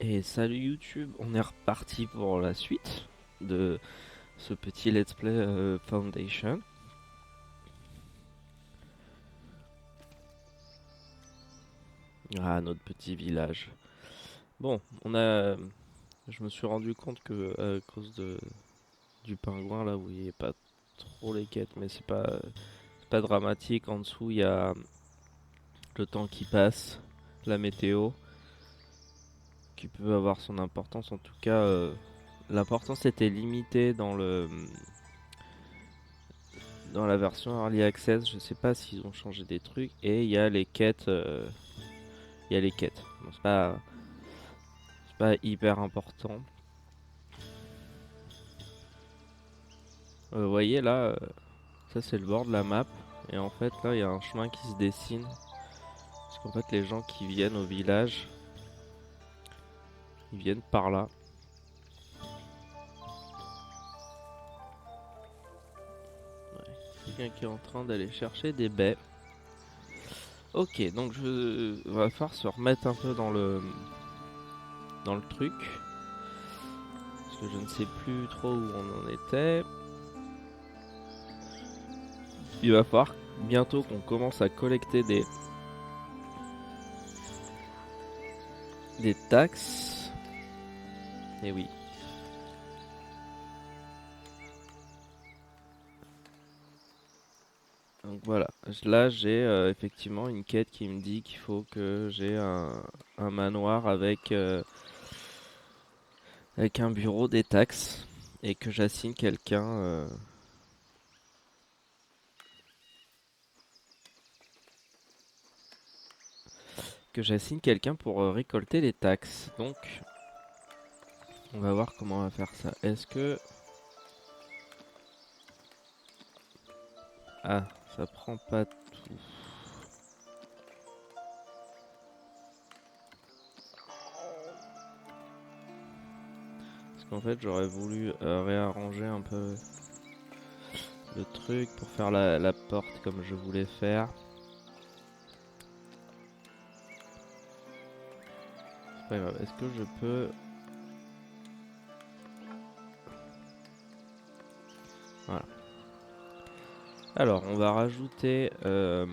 Et salut YouTube, on est reparti pour la suite de ce petit let's play Foundation. Ah, notre petit village. Bon, je me suis rendu compte que à cause du pingouin là, vous voyez pas trop les quêtes, mais c'est pas dramatique. En dessous, il y a le temps qui passe, la météo, qui peut avoir son importance. En tout cas, l'importance était limitée dans la version Early Access. Je sais pas s'ils ont changé des trucs. Et il y a les quêtes. Il y a les quêtes. Bon, c'est pas hyper important. Vous voyez là, ça c'est le bord de la map. Et en fait là il y a un chemin qui se dessine. Parce qu'en fait les gens qui viennent au village, ils viennent par là. Ouais. Quelqu'un qui est en train d'aller chercher des baies. Ok, donc va falloir se remettre un peu dans le truc. Parce que je ne sais plus trop où on en était. Il va falloir bientôt qu'on commence à collecter des taxes. Et oui. Donc voilà, là j'ai effectivement une quête qui me dit qu'il faut que j'ai un manoir avec un bureau des taxes et que j'assigne quelqu'un pour récolter les taxes. Donc on va voir comment on va faire ça. Est-ce que... Ah, ça prend pas tout. Parce qu'en fait j'aurais voulu réarranger un peu le truc pour faire la porte comme je voulais faire. C'est pas grave. Est-ce que je peux... Voilà. Alors, on va rajouter... Ah,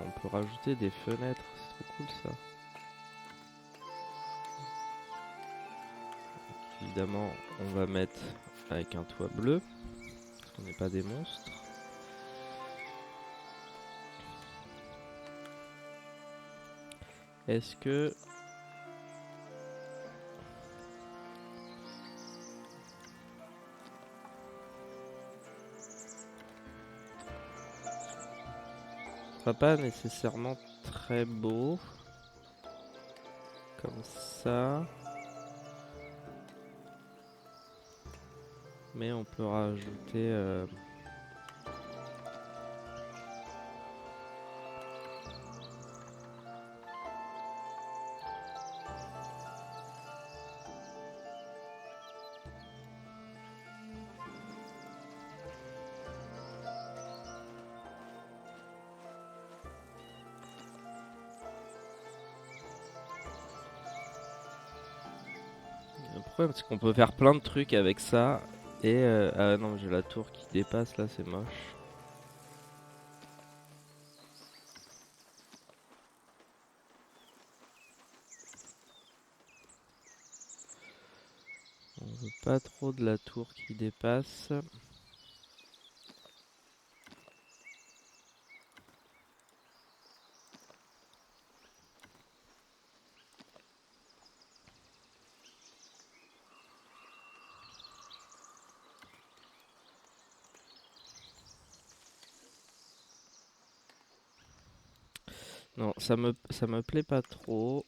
on peut rajouter des fenêtres, c'est trop cool ça. Évidemment, on va mettre avec un toit bleu, parce qu'on n'est pas des monstres. Est-ce que... Ce sera pas nécessairement très beau, comme ça. Mais on peut rajouter... Le problème, c'est qu'on peut faire plein de trucs avec ça. Et... Ah non, j'ai la tour qui dépasse, là, c'est moche. On veut pas trop de la tour qui dépasse. Non, ça me plaît pas trop.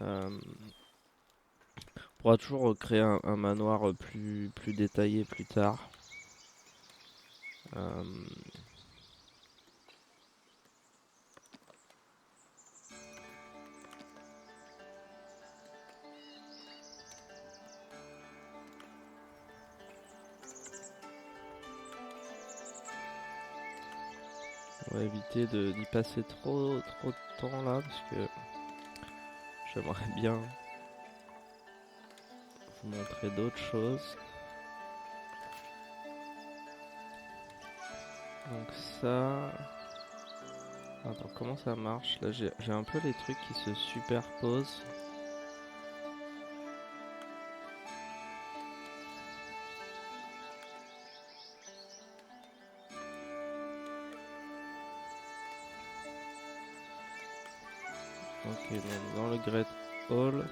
On pourra toujours créer un manoir plus détaillé plus tard. Euh, On va éviter d'y passer trop de temps là parce que j'aimerais bien vous montrer d'autres choses. Donc ça... Attends, comment ça marche? Là j'ai un peu les trucs qui se superposent. Ok, donc dans le Great Hall,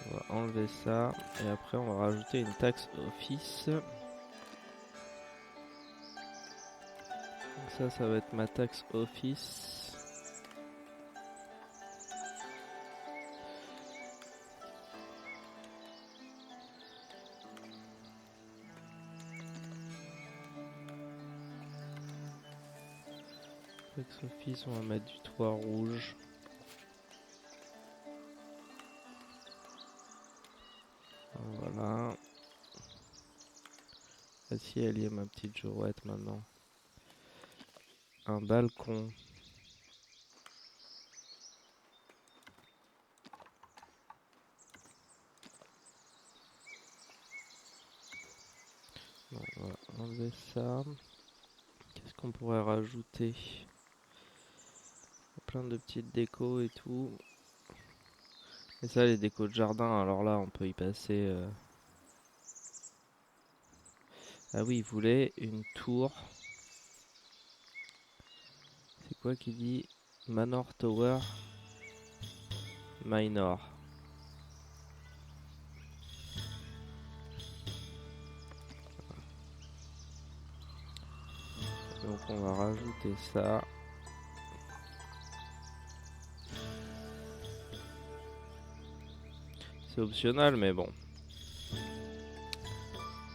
on va enlever ça et après on va rajouter une taxe office. Donc ça va être ma taxe office. Taxe office, on va mettre du toit rouge. Voilà. Voici, elle y est ma petite girouette maintenant. Un balcon. Bon, on va enlever ça. Qu'est-ce qu'on pourrait rajouter? Plein de petites décos et tout. Et ça, les décos de jardin, alors là, on peut y passer... Ah oui, il voulait une tour. C'est quoi qui dit Manor Tower Minor. Donc on va rajouter ça. C'est optionnel, mais bon.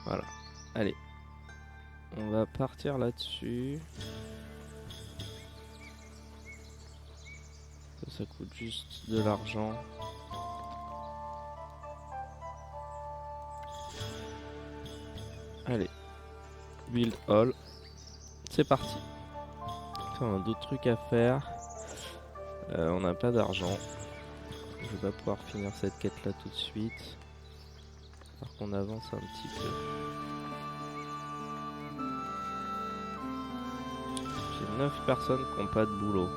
Voilà. Allez. On va partir là-dessus. Ça coûte juste de l'argent. Allez. Build all. C'est parti. On a d'autres trucs à faire. On n'a pas d'argent. Je vais pas pouvoir finir cette quête là tout de suite. Alors qu'on avance un petit peu. J'ai 9 personnes qui n'ont pas de boulot.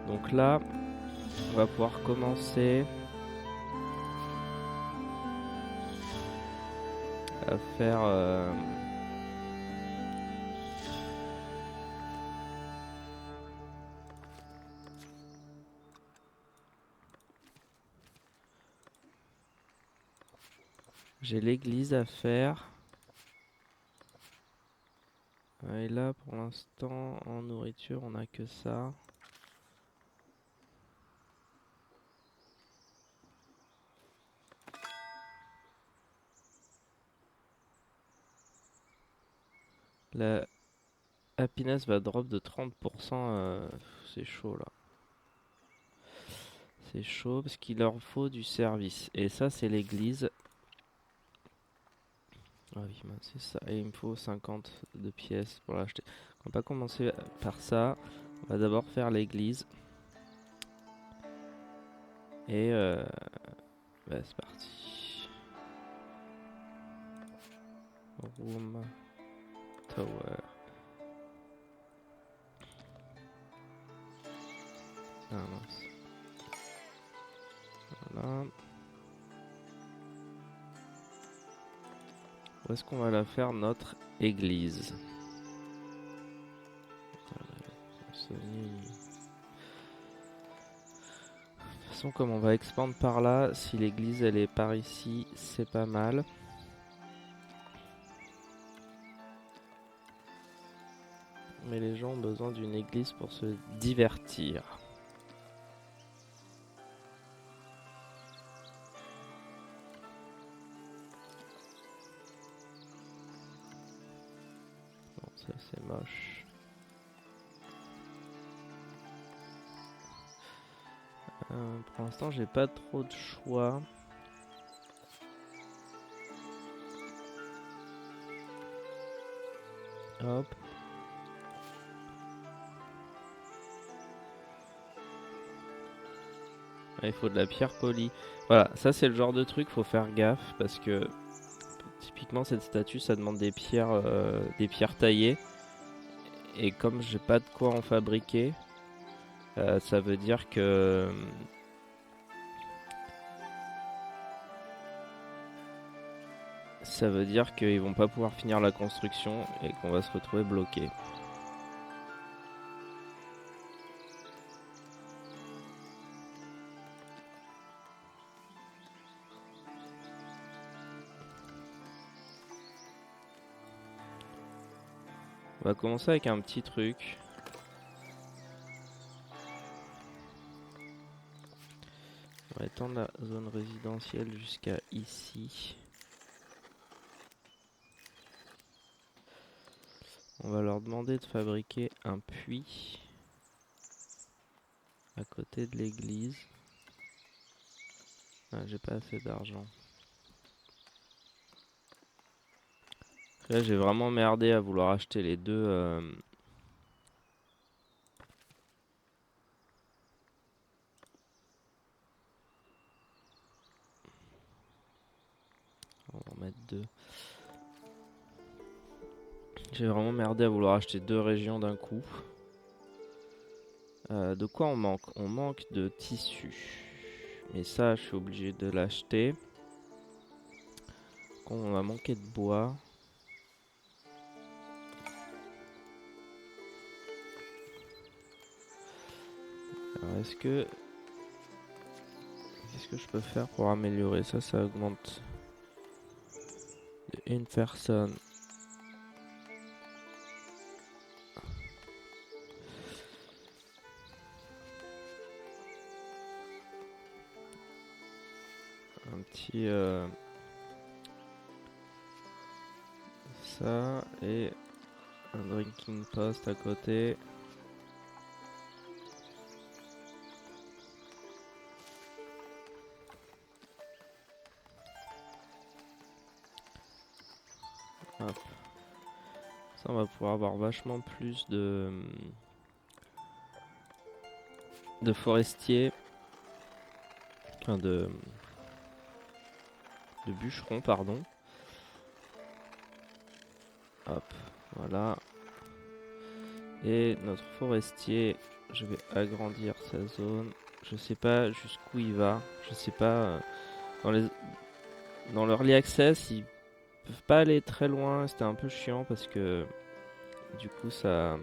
Donc là, on va pouvoir commencer à faire... J'ai l'église à faire. Et là, pour l'instant, en nourriture, on n'a que ça. La happiness va drop de 30%. C'est chaud là. C'est chaud parce qu'il leur faut du service. Et ça, c'est l'église. Ah oui, c'est ça. Et il me faut 50 de pièces pour l'acheter. On va pas commencer par ça. On va d'abord faire l'église. Et c'est parti. Room Tower. Ah mince. Voilà. Où est-ce qu'on va la faire notre église? De toute façon, comme on va expandre par là, si l'église elle est par ici, c'est pas mal. Mais les gens ont besoin d'une église pour se divertir. Bon, ça c'est moche. Pour l'instant, j'ai pas trop de choix. Hop. Il faut de la pierre polie. Voilà, ça c'est le genre de truc, faut faire gaffe parce que typiquement cette statue ça demande des pierres taillées. Et comme j'ai pas de quoi en fabriquer, ça veut dire que qu'ils vont pas pouvoir finir la construction et qu'on va se retrouver bloqué. On va commencer avec un petit truc. On va étendre la zone résidentielle jusqu'à ici. On va leur demander de fabriquer un puits à côté de l'église. Ah, j'ai pas assez d'argent. Là, j'ai vraiment merdé à vouloir acheter les deux. On va en mettre deux. J'ai vraiment merdé à vouloir acheter deux régions d'un coup. De quoi on manque? On manque de tissu. Mais ça, je suis obligé de l'acheter. On va manquer de bois. Alors, qu'est-ce que je peux faire pour améliorer ça? Ça augmente une personne. Un petit ça et un drinking post à côté. Hop. Ça, on va pouvoir avoir vachement plus de forestiers, enfin de bûcherons, pardon. Hop, voilà. Et notre forestier, je vais agrandir sa zone. Je sais pas jusqu'où il va. Je sais pas. Dans l'early access, ils peuvent pas aller très loin. C'était un peu chiant parce que du coup ça.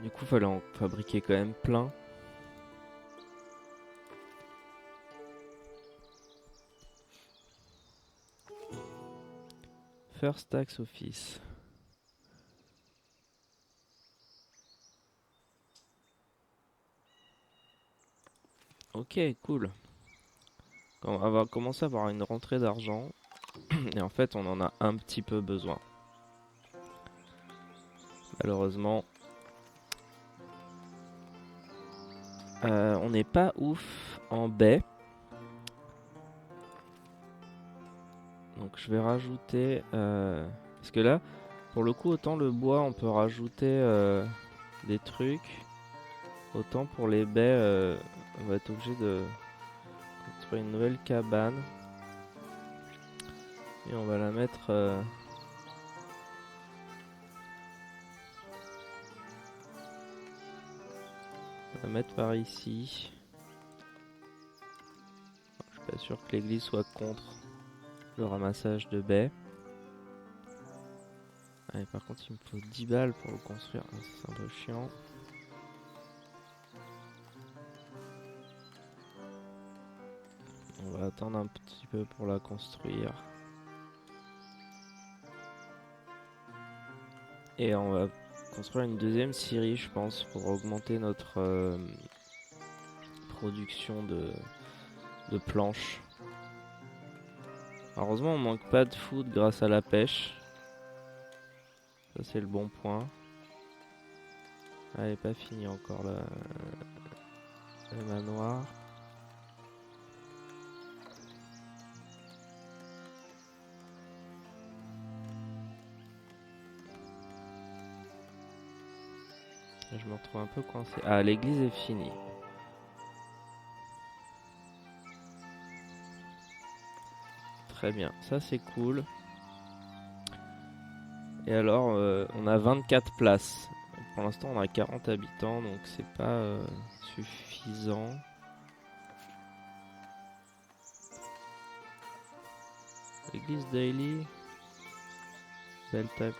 Du coup, fallait en fabriquer quand même plein. First Tax Office. Ok, cool. On va commencer à avoir une rentrée d'argent. Et en fait, on en a un petit peu besoin. Malheureusement. On n'est pas ouf en baie. Donc je vais rajouter... parce que là, pour le coup, autant le bois, on peut rajouter des trucs. Autant pour les baies, on va être obligé de construire une nouvelle cabane. Et on va la mettre... on va mettre par ici. Je suis pas sûr que l'église soit contre le ramassage de baies. Allez, par contre, il me faut 10 balles pour le construire. C'est un peu chiant. On va attendre un petit peu pour la construire. Et on va construire une deuxième scierie, je pense, pour augmenter notre production de planches. Heureusement, on manque pas de food grâce à la pêche. Ça, c'est le bon point. Elle n'est pas finie encore le manoir. Je me retrouve un peu coincé. Ah, l'église est finie. Très bien, ça c'est cool. Et alors, on a 24 places. Pour l'instant, on a 40 habitants, donc c'est pas suffisant. Église Daily. Belle tape.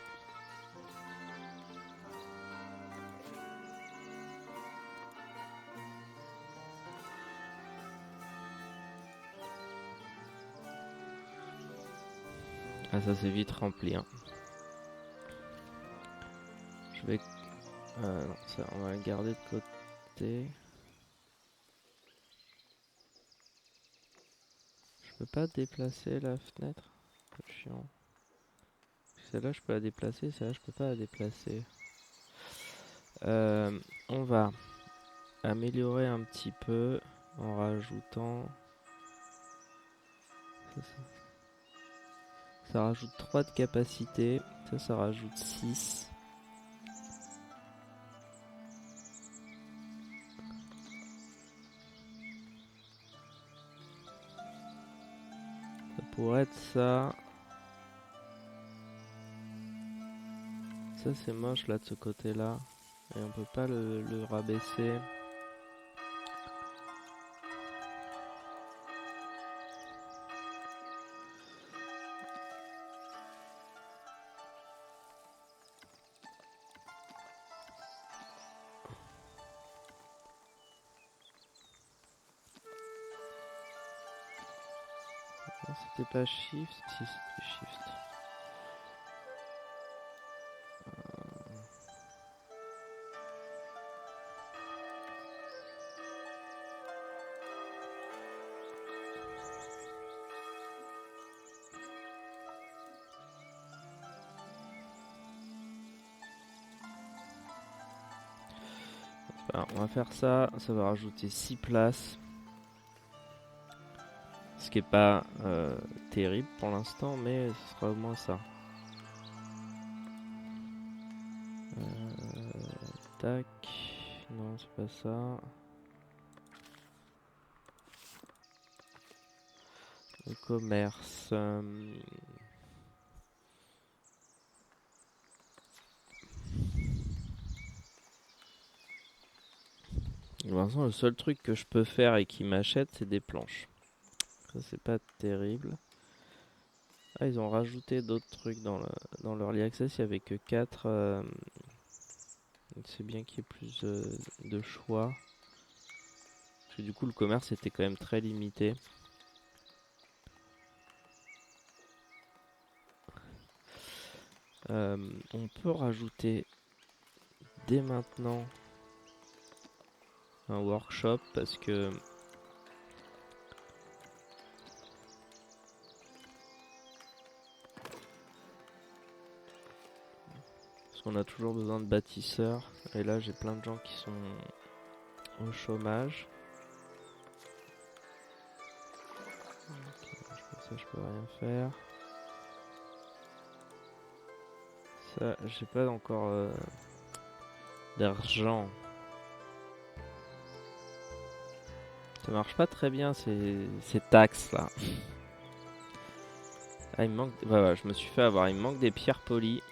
Ah, ça c'est vite rempli. Hein. Je vais. Non, ça, on va le garder de côté. Je peux pas déplacer la fenêtre. C'est chiant. Celle-là, je peux la déplacer. Celle-là, je peux pas la déplacer. On va améliorer un petit peu en rajoutant. Ça rajoute 3 de capacité. Ça rajoute 6. Ça pourrait être ça. Ça c'est moche là de ce côté là. Et on peut pas le rabaisser. Non, c'était pas shift. Si c'était shift. Alors, on va faire ça. Ça va rajouter 6 places. Ce qui est pas terrible pour l'instant, mais ce sera au moins ça. Tac. Non, c'est pas ça. Le commerce. Pour l'instant, le seul truc que je peux faire et qui m'achète, c'est des planches. Ça, c'est pas terrible. Ah, ils ont rajouté d'autres trucs dans l'Early Access. Il n'y avait que 4. C'est bien qu'il y ait plus de choix. Parce que du coup, le commerce était quand même très limité. On peut rajouter dès maintenant un workshop parce que on a toujours besoin de bâtisseurs et là j'ai plein de gens qui sont au chômage. Ça je peux rien faire. Ça j'ai pas encore d'argent. Ça marche pas très bien ces taxes là. Ah il me manque. Ouais, je me suis fait avoir. Il me manque des pierres polies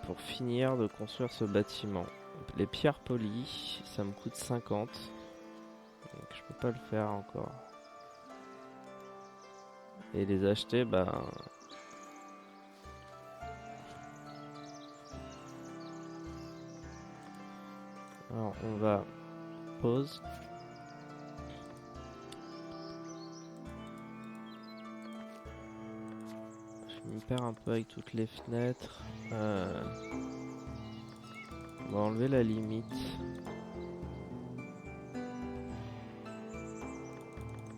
pour finir de construire ce bâtiment. Les pierres polies, ça me coûte 50. Donc je peux pas le faire encore. Et les acheter, bah. Alors on va pause. Je me perds un peu avec toutes les fenêtres. On va enlever la limite.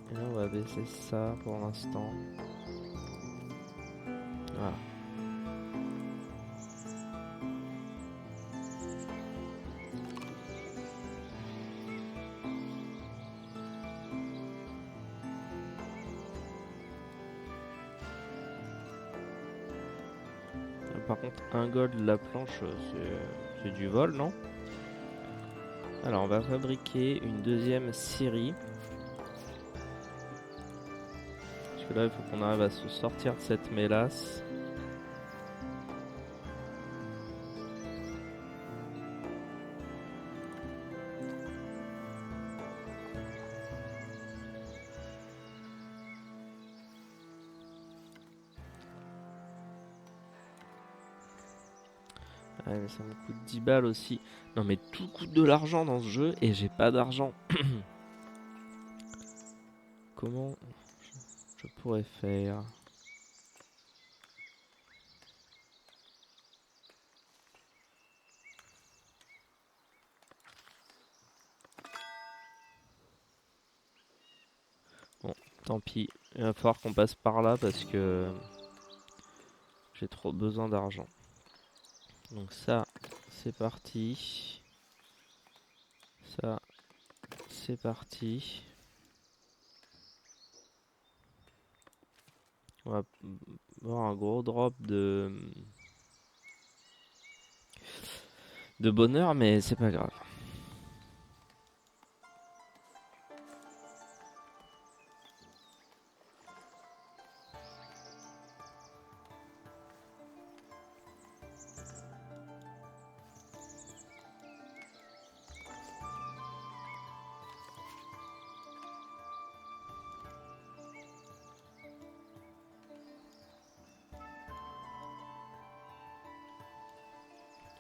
Et là on va baisser ça pour l'instant. Voilà. par contre, un gold la planche, c'est du vol, non? Alors, on va fabriquer une deuxième scierie. Parce que là, il faut qu'on arrive à se sortir de cette mélasse. Ouais, mais ça me coûte 10 balles aussi. Non, mais tout coûte de l'argent dans ce jeu et j'ai pas d'argent. Comment je pourrais faire? Bon, tant pis. Il va falloir qu'on passe par là parce que j'ai trop besoin d'argent. Donc ça, c'est parti. Ça, c'est parti. On va avoir un gros drop de bonheur, mais c'est pas grave.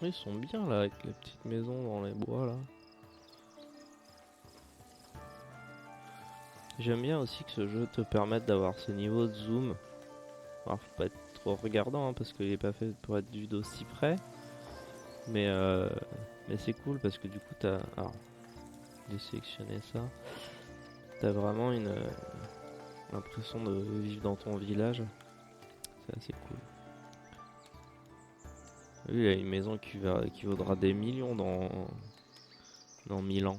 Ils sont bien là avec les petites maisons dans les bois là. J'aime bien aussi que ce jeu te permette d'avoir ce niveau de zoom. Alors faut pas être trop regardant hein, parce qu'il est pas fait pour être vu d'aussi près. Mais c'est cool parce que du coup t'as... Alors, désélectionner ça. T'as vraiment une l'impression de vivre dans ton village. C'est assez cool. Lui il a une maison qui vaudra des millions dans 1000 ans.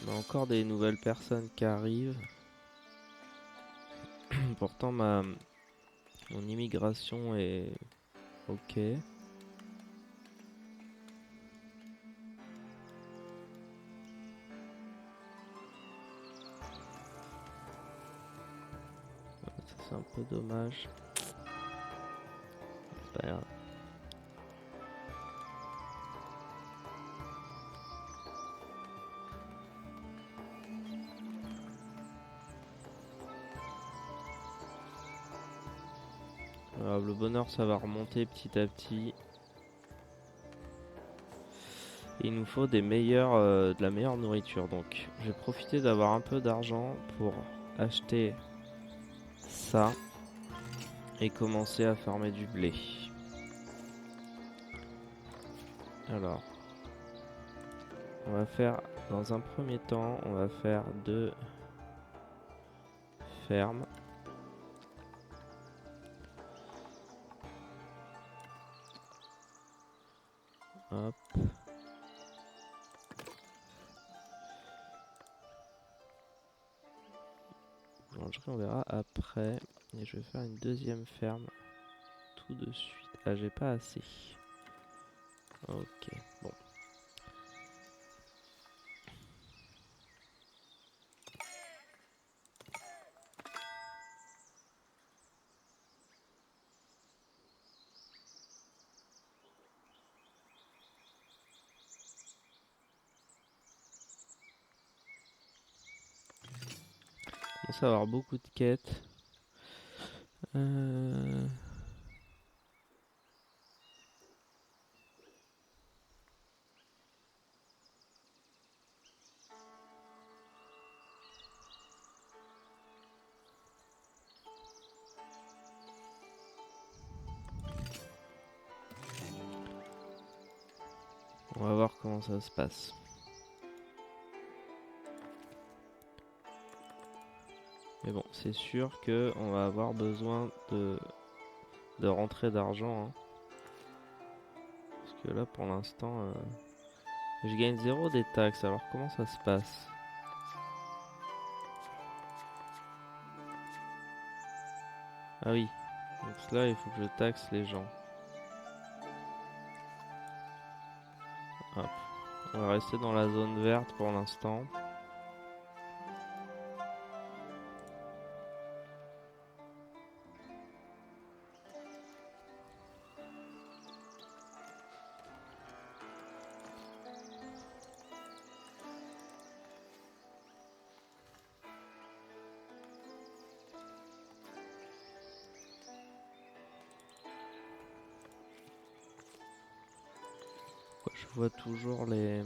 On a encore des nouvelles personnes qui arrivent. Pourtant mon immigration est ok. Ça c'est un peu dommage. C'est pas grave. Alors, le bonheur ça va remonter petit à petit. Et il nous faut de la meilleure nourriture. Donc je vais profiter d'avoir un peu d'argent pour acheter ça et commencer à farmer du blé. Alors, on va faire dans un premier temps, on va faire 2 fermes. Hop. On verra après. Et je vais faire une deuxième ferme tout de suite. Ah, j'ai pas assez. Ok, bon. On commence à avoir beaucoup de quêtes. On va voir comment ça se passe. Mais bon, c'est sûr que on va avoir besoin de rentrée d'argent. Hein. Parce que là, pour l'instant, je gagne 0 des taxes. Alors comment ça se passe? Ah oui. Donc là, il faut que je taxe les gens. Hop. On va rester dans la zone verte pour l'instant. Je vois toujours les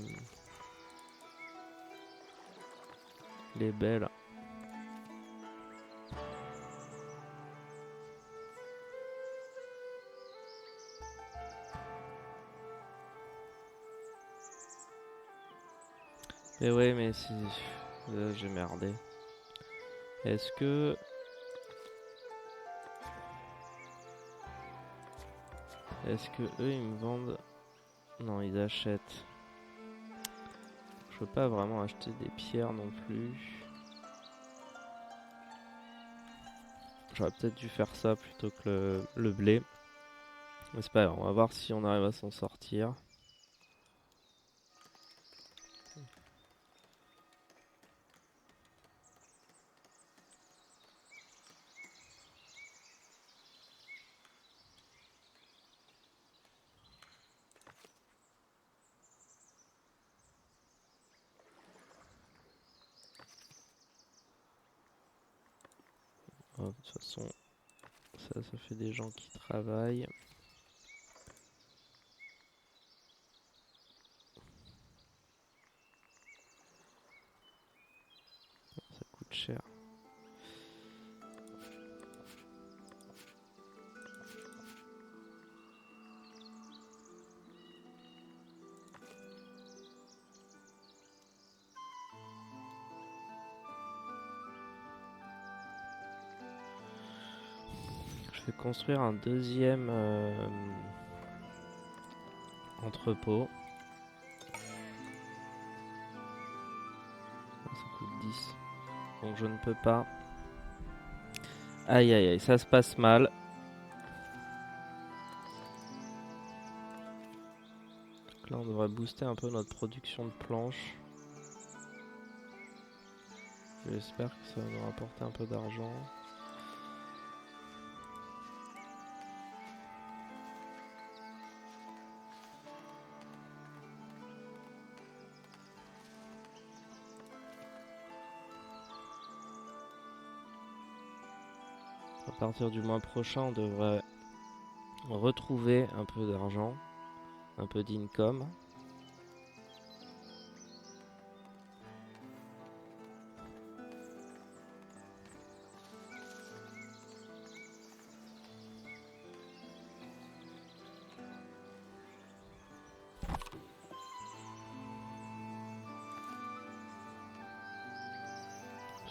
belles. Et ouais, mais si là, j'ai merdé. Est-ce que eux ils me vendent? Non, ils achètent. Je peux pas vraiment acheter des pierres non plus. J'aurais peut-être dû faire ça plutôt que le blé. Mais c'est pas grave, on va voir si on arrive à s'en sortir. Oh, de toute façon, ça fait des gens qui travaillent. Ça coûte cher. Je vais construire un deuxième entrepôt. Ça coûte 10. Donc je ne peux pas. Aïe aïe aïe, ça se passe mal. Donc là on devrait booster un peu notre production de planches. J'espère que ça va nous rapporter un peu d'argent. À partir du mois prochain, on devrait retrouver un peu d'argent, un peu d'income.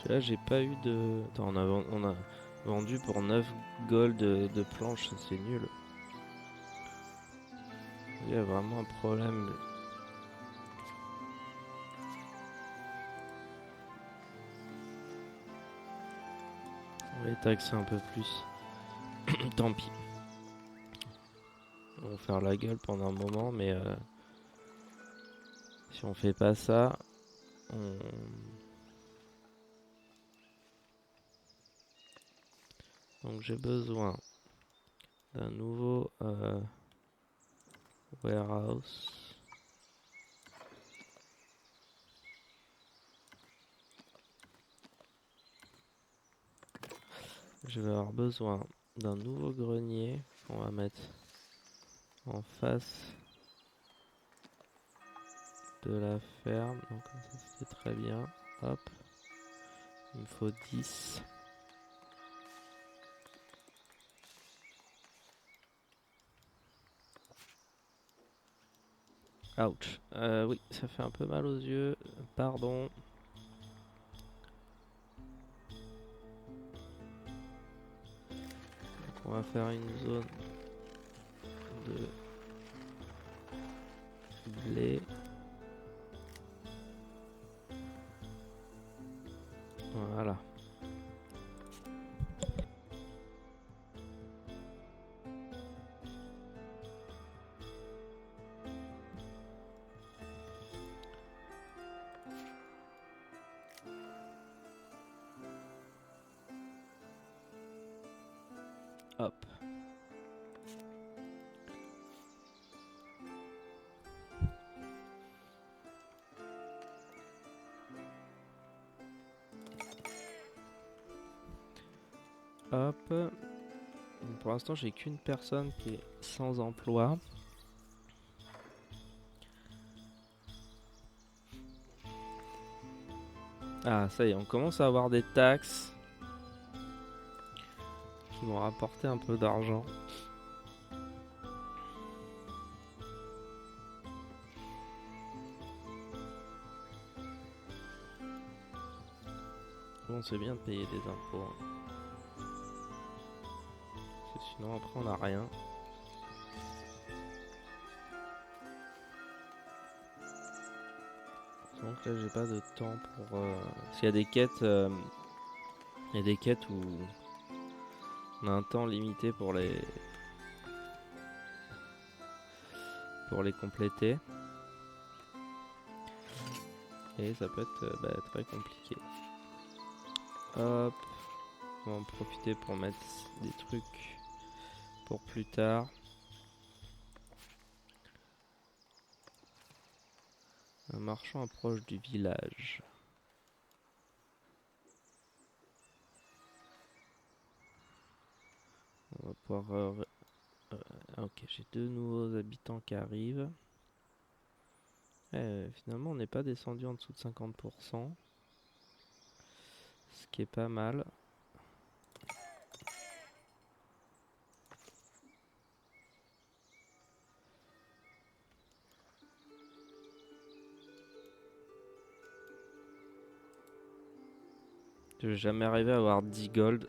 Là, j'ai pas eu de. Attends, on a vendu pour 9 gold de planches, c'est nul. Il y a vraiment un problème. On va les taxer un peu plus. Tant pis. On va faire la gueule pendant un moment, mais si on fait pas ça, on. Donc j'ai besoin d'un nouveau warehouse. Je vais avoir besoin d'un nouveau grenier qu'on va mettre en face de la ferme. Donc comme ça c'est très bien. Hop. Il me faut 10. Ouch. Oui, ça fait un peu mal aux yeux. Pardon. Donc on va faire une zone de blé. Voilà. Hop. Hop. Pour l'instant, j'ai qu'une personne qui est sans emploi. Ah, ça y est, on commence à avoir des taxes qui vont rapporter un peu d'argent. Bon, c'est bien de payer des impôts. Parce que sinon, après, on n'a rien. Donc là, j'ai pas de temps pour... Parce qu'il y a des quêtes... Il y a des quêtes où on a un temps limité pour les compléter. Et ça peut être très compliqué. Hop. On va en profiter pour mettre des trucs pour plus tard. Un marchand approche du village. On va pouvoir... ok, j'ai 2 nouveaux habitants qui arrivent. Finalement, on n'est pas descendu en dessous de 50%. Ce qui est pas mal. Je vais jamais arriver à avoir 10 gold.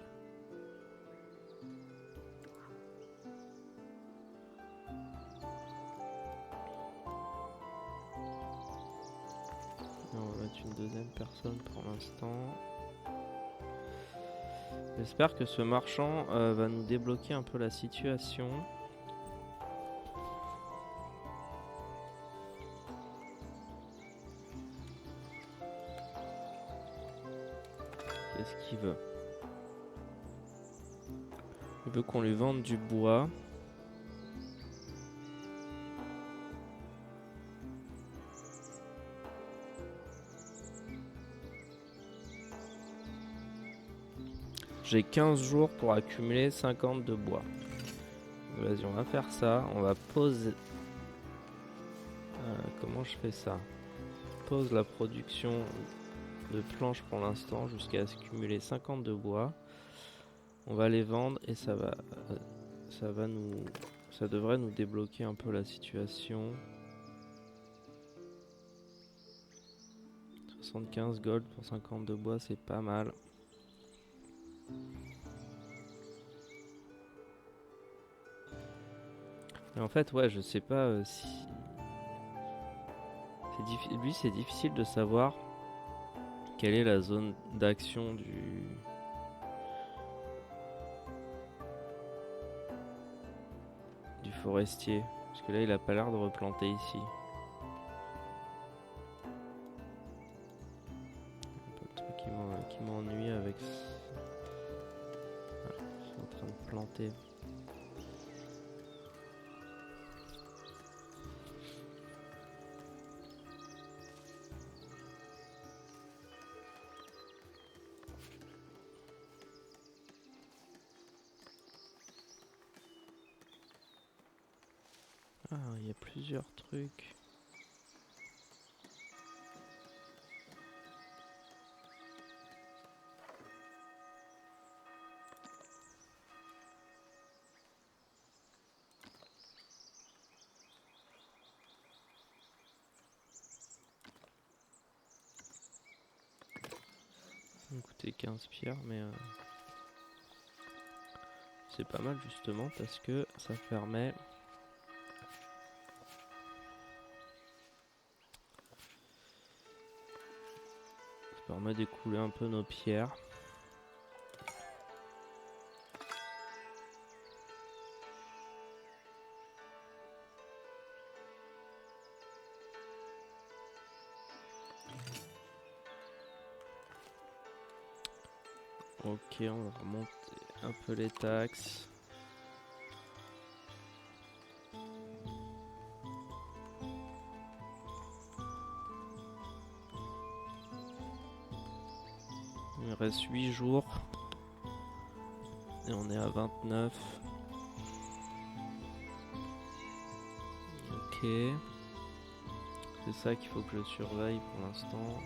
On va mettre une deuxième personne pour l'instant. J'espère que ce marchand va nous débloquer un peu la situation. Qu'est-ce qu'il veut? Il veut qu'on lui vende du bois. J'ai 15 jours pour accumuler 50 de bois. Vas-y, on va faire ça. On va poser... comment je fais ça? Pose la production de planches pour l'instant jusqu'à accumuler 50 de bois. On va les vendre et ça devrait nous débloquer un peu la situation. 75 gold pour 50 de bois, c'est pas mal. Mais en fait, ouais, je sais pas si... Lui, c'est difficile de savoir quelle est la zone d'action du forestier. Parce que là, il a pas l'air de replanter ici. Un peu le truc qui m'ennuie avec... Ah, ils sont en train de planter. Ah, il y a plusieurs trucs. Ça me coûtait 15 pierres, mais c'est pas mal justement parce que ça permet... Ça permet d'écouler un peu nos pierres. Ok, on va remonter un peu les taxes. reste 8 jours. Et on est à 29. Ok. C'est ça qu'il faut que je surveille pour l'instant.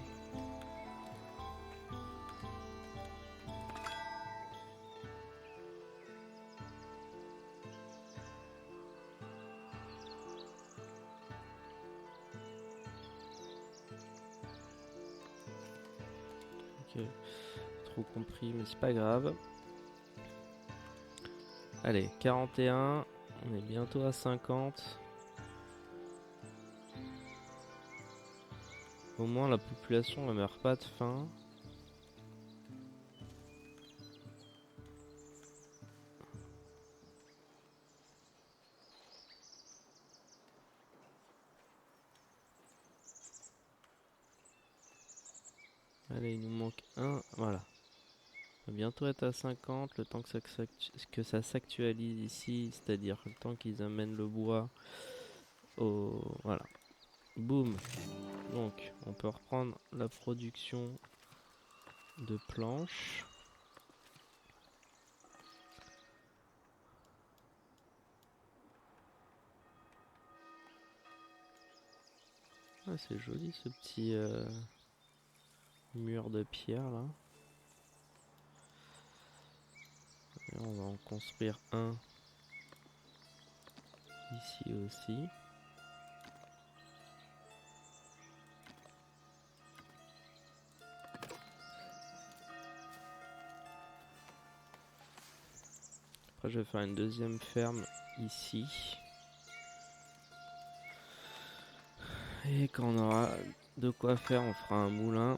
Ok. Trop compris, mais c'est pas grave. Allez, 41. On est bientôt à 50. Au moins la population ne meurt pas de faim. Allez, il nous manque un. Voilà. On va bientôt être à 50. Le temps que ça s'actualise ici. C'est-à-dire le temps qu'ils amènent le bois au... Voilà. Boum. Donc, on peut reprendre la production de planches. Ah, c'est joli ce petit mur de pierre là. Et on va en construire un ici aussi. Après, je vais faire une deuxième ferme ici. Et quand on aura de quoi faire, on fera un moulin.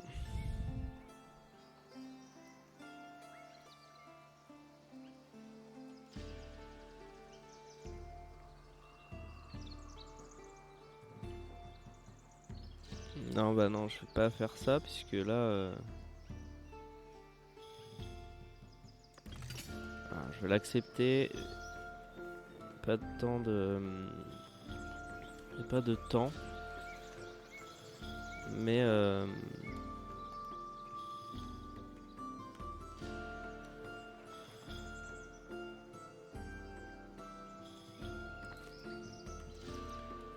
Non, bah non, je vais pas faire ça puisque là, je vais l'accepter. Pas de temps de, pas de temps, mais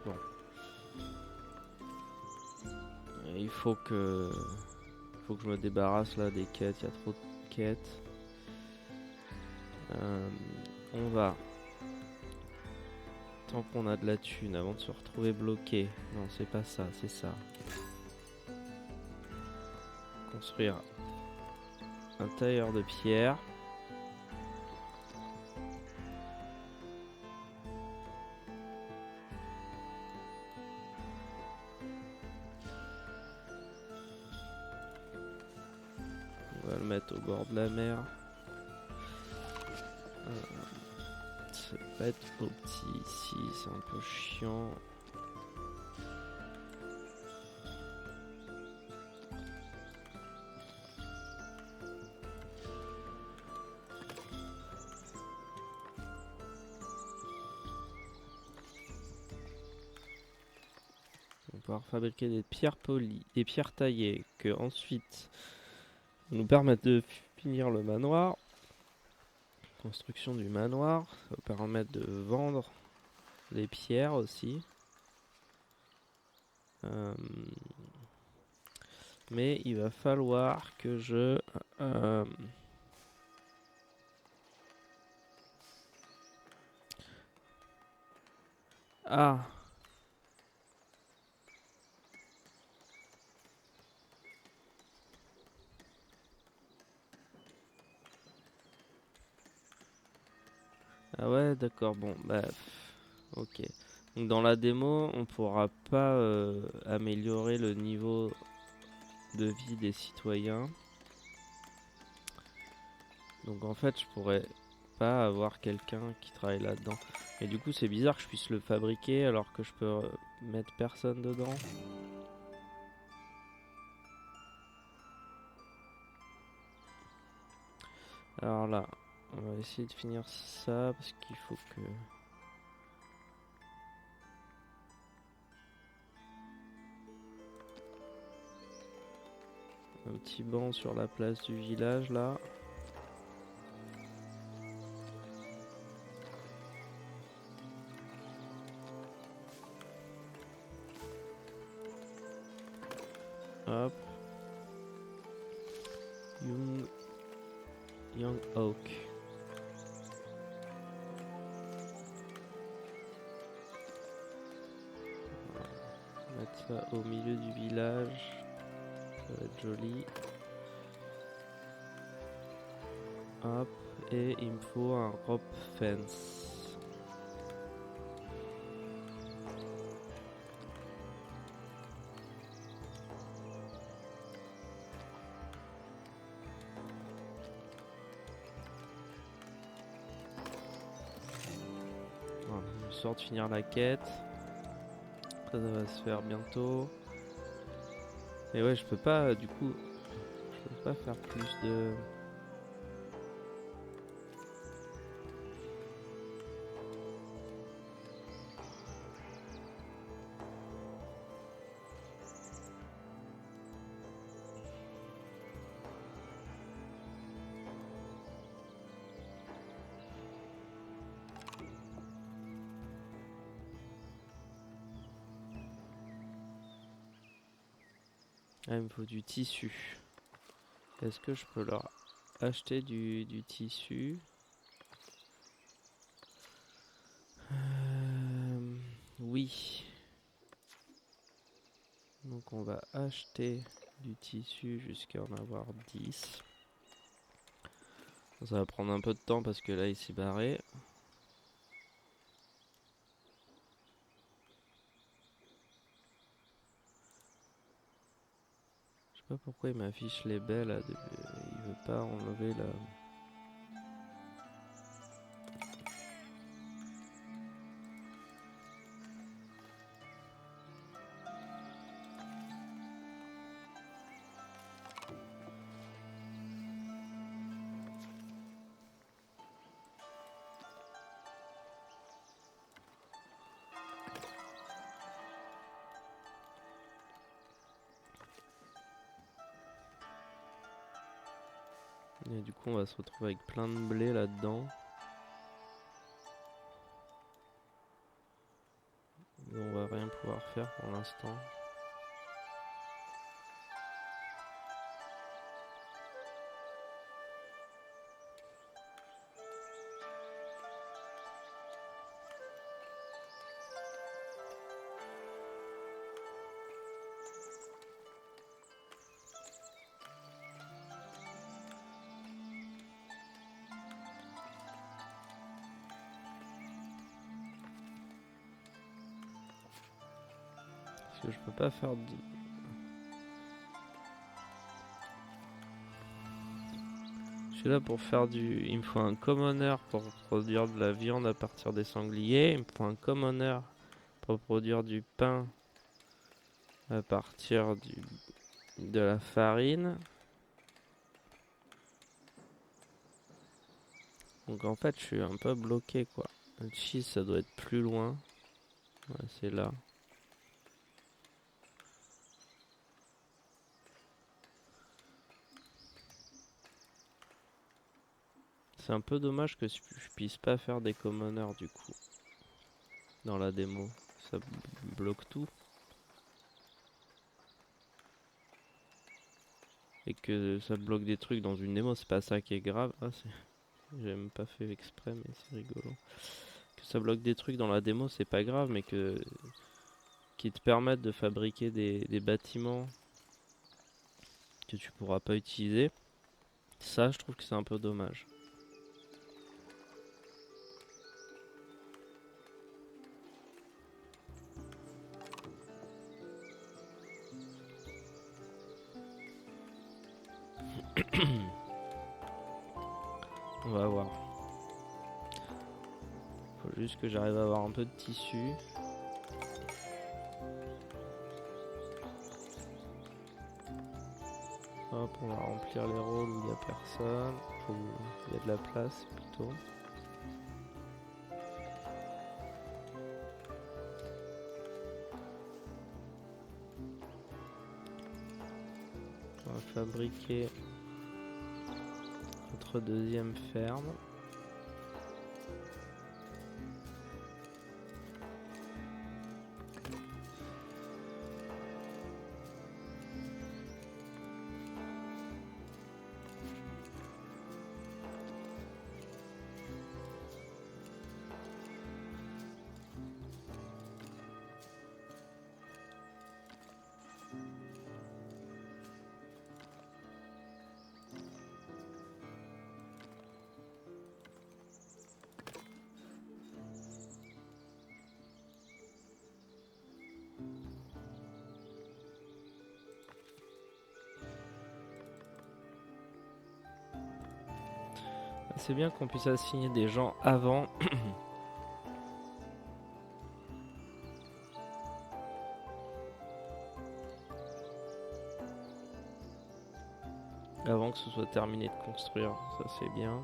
bon, il faut que je me débarrasse là des quêtes. Il y a trop de quêtes. On va, tant qu'on a de la thune, avant de se retrouver bloqué. Non, c'est pas ça, c'est ça. Construire un tailleur de pierre. On va le mettre au bord de la mer. Ça va être trop petit ici, c'est un peu chiant. On va pouvoir fabriquer des pierres polies, des pierres taillées, que ensuite nous permettent de finir le manoir. Construction du manoir, ça va permettre de vendre les pierres aussi. Mais il va falloir que je... Ah! Ah ouais, d'accord, bon, bah... Ok. Donc dans la démo, on pourra pas améliorer le niveau de vie des citoyens. Donc en fait, je pourrais pas avoir quelqu'un qui travaille là-dedans. Et du coup, c'est bizarre que je puisse le fabriquer alors que je peux mettre personne dedans. Alors là, on va essayer de finir ça parce qu'il faut que... Un petit banc sur la place du village là. Hop. Young Oak. On va mettre ça au milieu du village. Ça va être joli. Hop. Et il me faut un rope fence. Voilà, je sors de finir la quête. Après ça va se faire bientôt. Mais ouais, je peux pas du coup. Je peux pas faire plus de. Ah, il me faut du tissu. Est-ce que je peux leur acheter du tissu? Oui. Donc on va acheter du tissu jusqu'à en avoir 10. Ça va prendre un peu de temps parce que là il s'est barré. Je sais pas pourquoi il m'affiche les baies là. Il veut pas enlever la... Et du coup on va se retrouver avec plein de blé là-dedans. Mais on va rien pouvoir faire pour l'instant. Parce que je peux pas faire de... Je suis là pour faire du... Il me faut un commoner pour produire de la viande à partir des sangliers. Il me faut un commoner pour produire du pain à partir de la farine. Donc en fait je suis un peu bloqué quoi. Le cheese ça doit être plus loin. Ouais, c'est là. C'est un peu dommage que je puisse pas faire des commoners du coup. Dans la démo. Ça bloque tout. Et que ça bloque des trucs dans une démo, c'est pas ça qui est grave. Ah, j'ai même pas fait exprès, mais c'est rigolo. Que ça bloque des trucs dans la démo, c'est pas grave, mais qui te permettent de fabriquer des bâtiments que tu pourras pas utiliser. Ça, je trouve que c'est un peu dommage. On va voir. Faut juste que j'arrive à avoir un peu de tissu. Hop, on va remplir les rôles où il n'y a personne. Où il y a de la place plutôt. On va fabriquer notre deuxième ferme. C'est bien qu'on puisse assigner des gens avant. Avant que ce soit terminé de construire, ça c'est bien.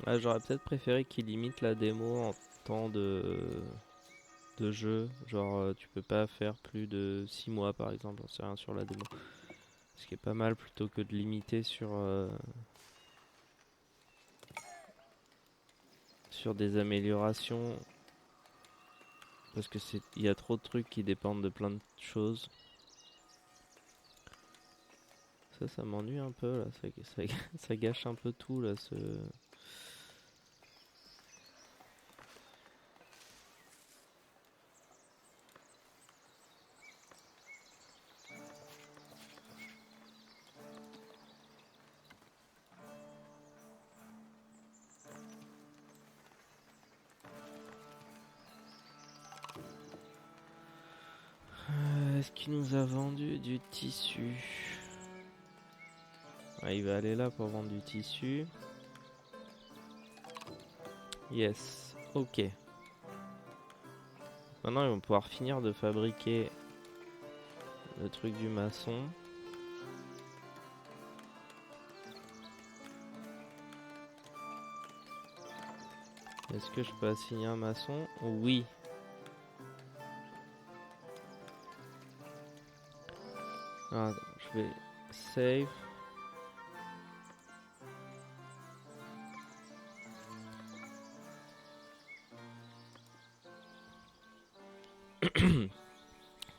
Ah, j'aurais peut-être préféré qu'il limite la démo en temps de jeu. Genre, tu peux pas faire plus de 6 mois par exemple, j'en sais rien sur la démo. Ce qui est pas mal plutôt que de limiter sur des améliorations. Parce que il y a trop de trucs qui dépendent de plein de choses. Ça m'ennuie un peu là, ça gâche un peu tout là, ce... Est-ce qu'il nous a vendu du tissu? Ouais, il va aller là pour vendre du tissu. Yes, ok. Maintenant ils vont pouvoir finir de fabriquer le truc du maçon. Est-ce que je peux assigner un maçon? Oui. Ah, je vais save.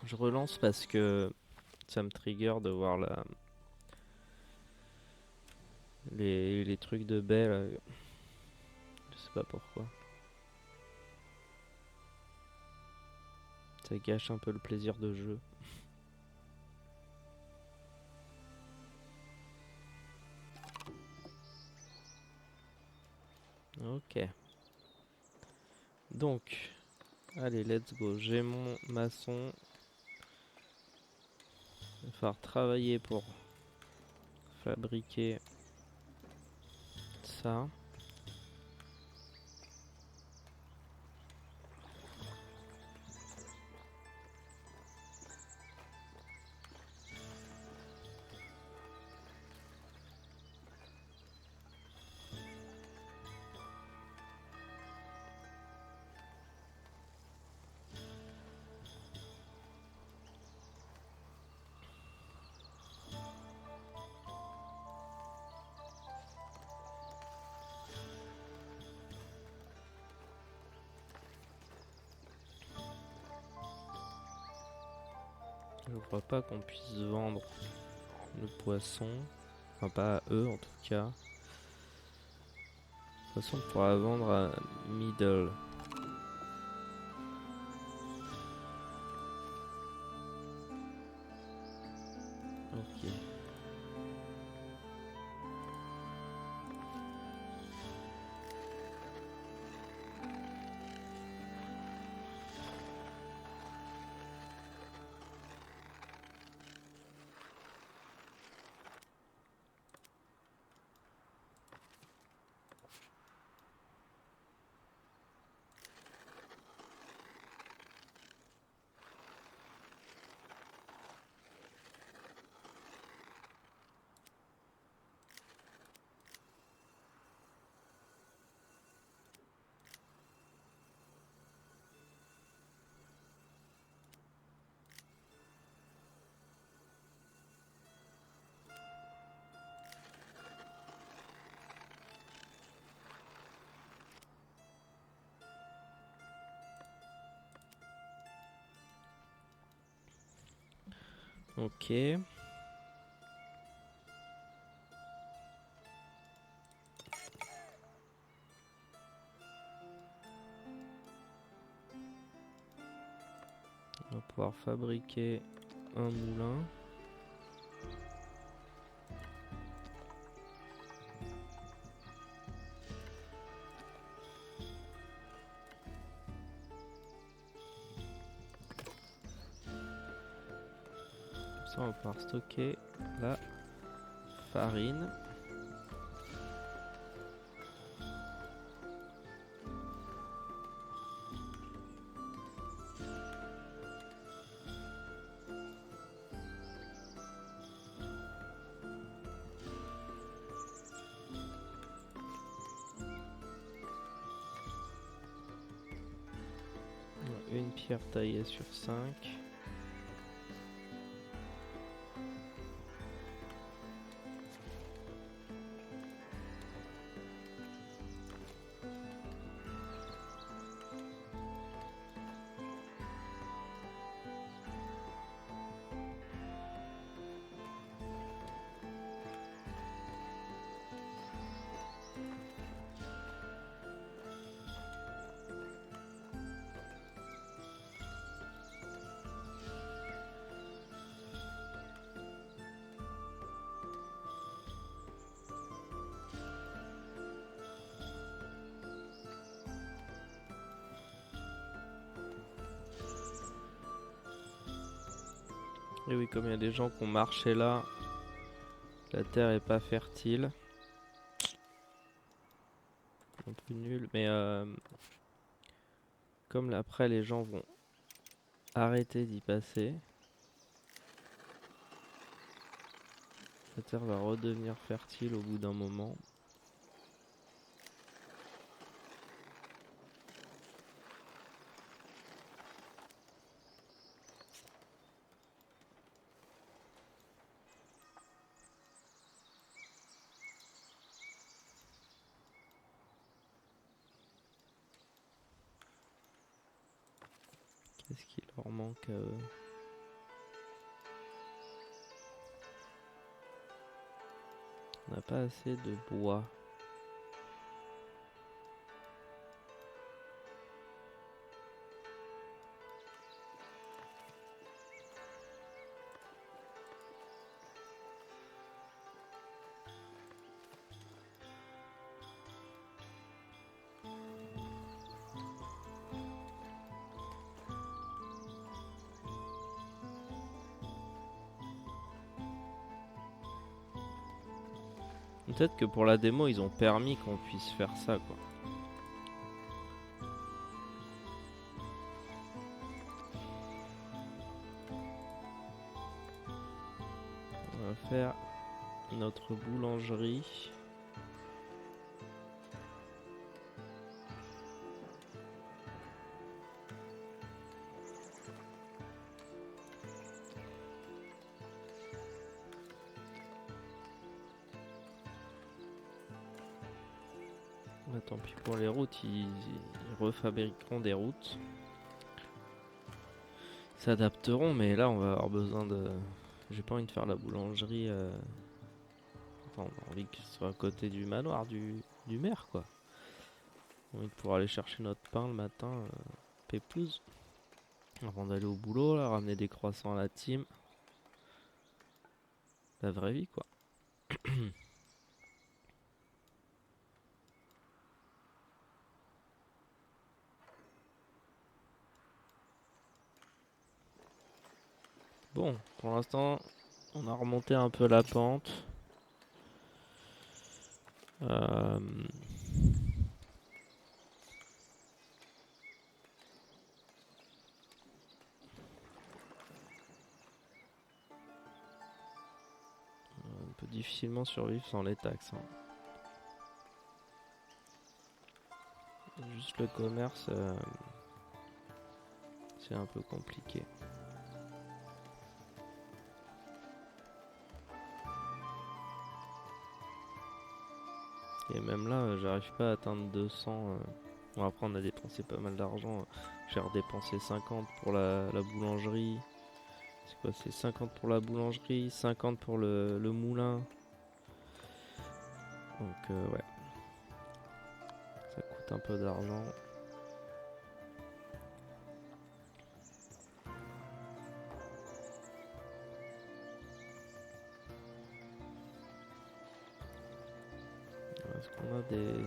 Je relance parce que ça me trigger de voir les trucs de baie là. Je sais pas pourquoi. Ça gâche un peu le plaisir de jeu. Ok. Donc, allez, let's go. J'ai mon maçon. Il va falloir travailler pour fabriquer ça. Je crois pas qu'on puisse vendre le poisson. Enfin, pas à eux en tout cas. De toute façon, on pourra vendre à Middle. Ok. Ok. On va pouvoir fabriquer un moulin. Comme ça, on va pouvoir stocker la farine. Une pierre taillée sur 5. Et oui, comme il y a des gens qui ont marché là, la terre est pas fertile. Un peu nul, mais comme là, après les gens vont arrêter d'y passer, la terre va redevenir fertile au bout d'un moment. Qu'est-ce qu'il leur manque à eux? On n'a pas assez de bois. Peut-être que pour la démo, ils ont permis qu'on puisse faire ça, quoi. On va faire notre boulangerie. Bah, tant pis pour les routes, ils refabriqueront des routes. Ils s'adapteront, mais là on va avoir besoin de... J'ai pas envie de faire la boulangerie. Enfin, on a envie que ce soit à côté du manoir du maire, quoi. On a envie de pouvoir aller chercher notre pain le matin, pépouze. Avant d'aller au boulot, là, ramener des croissants à la team. La vraie vie, quoi. Bon, pour l'instant, on a remonté un peu la pente. Euh, On peut difficilement survivre sans les taxes, hein. Juste le commerce, c'est un peu compliqué. Et même là, j'arrive pas à atteindre 200. Bon, après, on a dépensé pas mal d'argent. J'ai redépensé 50 pour la boulangerie. C'est quoi? C'est 50 pour la boulangerie, 50 pour le moulin. Donc ouais, ça coûte un peu d'argent. Est-ce qu'on a des...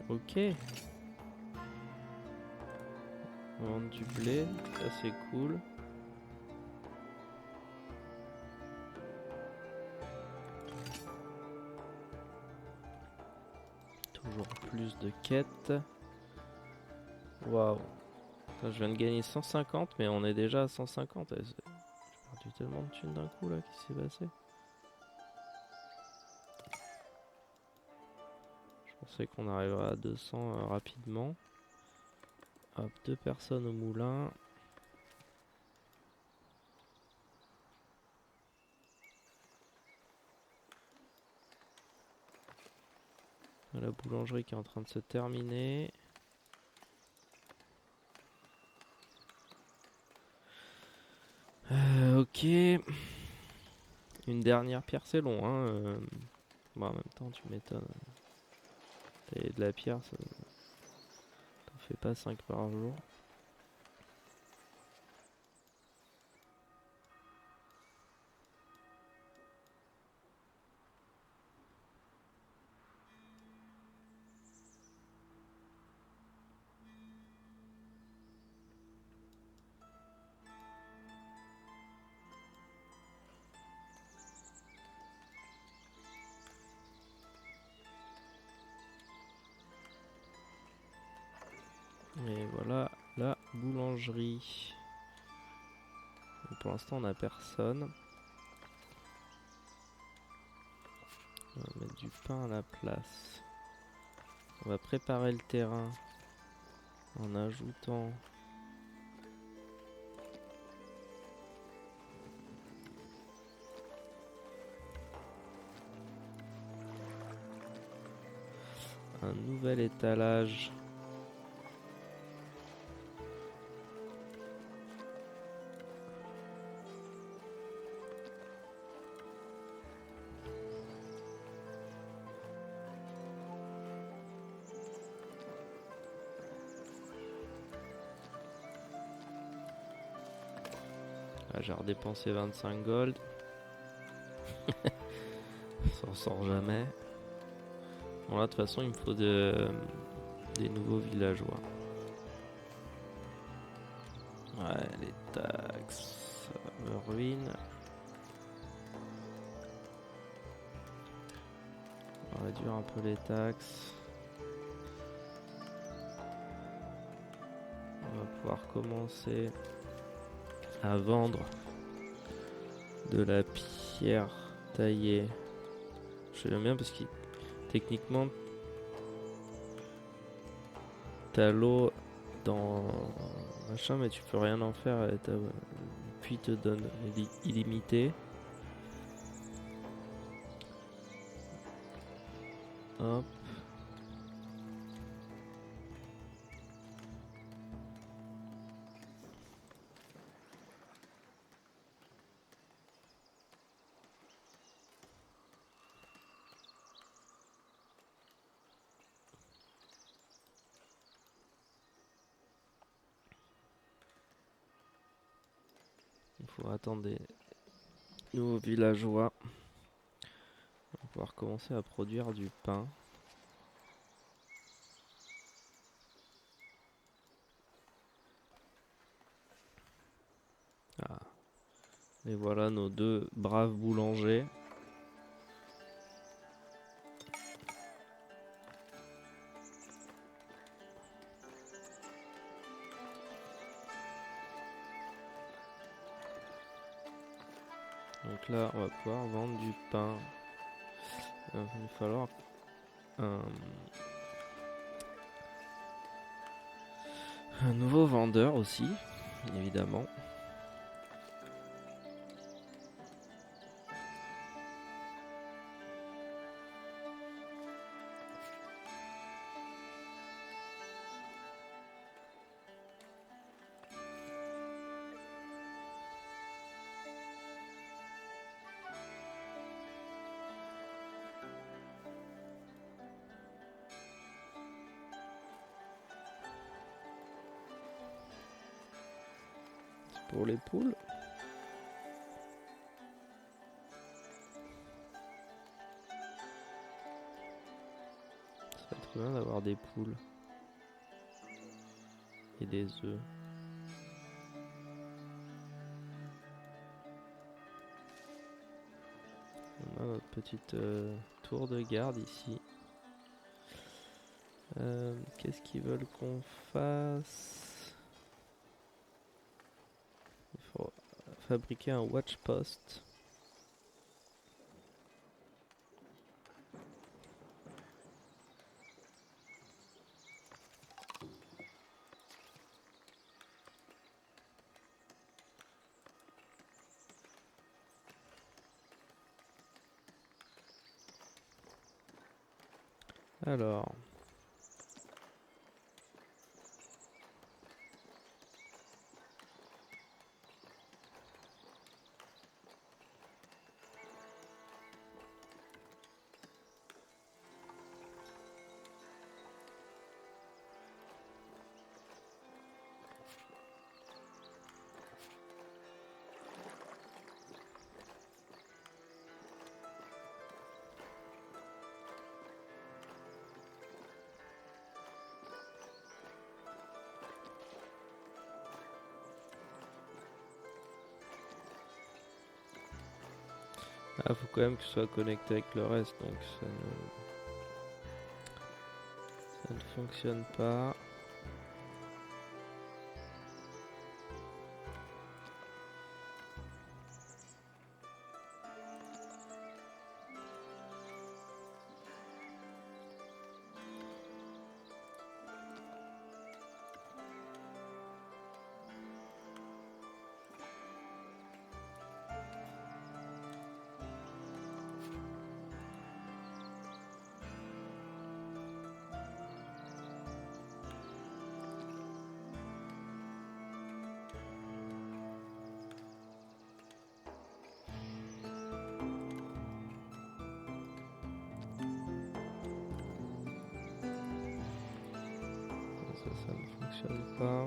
Ok. On vend du blé, ça c'est cool. Toujours plus de quêtes. Waouh. Je viens de gagner 150, mais on est déjà à 150. J'ai perdu tellement de thunes d'un coup là, qu'est-ce qui s'est passé? Je pensais qu'on arriverait à 200 rapidement. Hop, 2 personnes au moulin. La boulangerie qui est en train de se terminer. Ok. Une dernière pierre, c'est long, hein. Bon, en même temps, tu m'étonnes. T'as de la pierre, ça t'en fait pas 5 par jour. Et voilà la boulangerie. Donc pour l'instant, on n'a personne. On va mettre du pain à la place. On va préparer le terrain en ajoutant un nouvel étalage. Ah, j'ai redépensé 25 gold. Ça s'en sort jamais. Bon là de toute façon il me faut des nouveaux villageois. Ouais, les taxes, ça me ruine. On va réduire un peu les taxes. On va pouvoir commencer à vendre de la pierre taillée. Je l'aime bien parce que techniquement t'as l'eau dans machin mais tu peux rien en faire et puis te donne illimité. Hop. faut attendre des nouveaux villageois. On va pouvoir commencer à produire du pain. Ah. Et voilà nos deux braves boulangers. Donc là, on va pouvoir vendre du pain. Il va falloir un nouveau vendeur aussi, évidemment. Pour les poules. Ça serait très bien d'avoir des poules. Et des œufs. On a notre petite tour de garde ici. Qu'est-ce qu'ils veulent qu'on fasse? Il faut fabriquer un watch post. Alors, faut quand même que je sois connecté avec le reste, donc ça ne fonctionne pas. Ça ne fonctionne pas.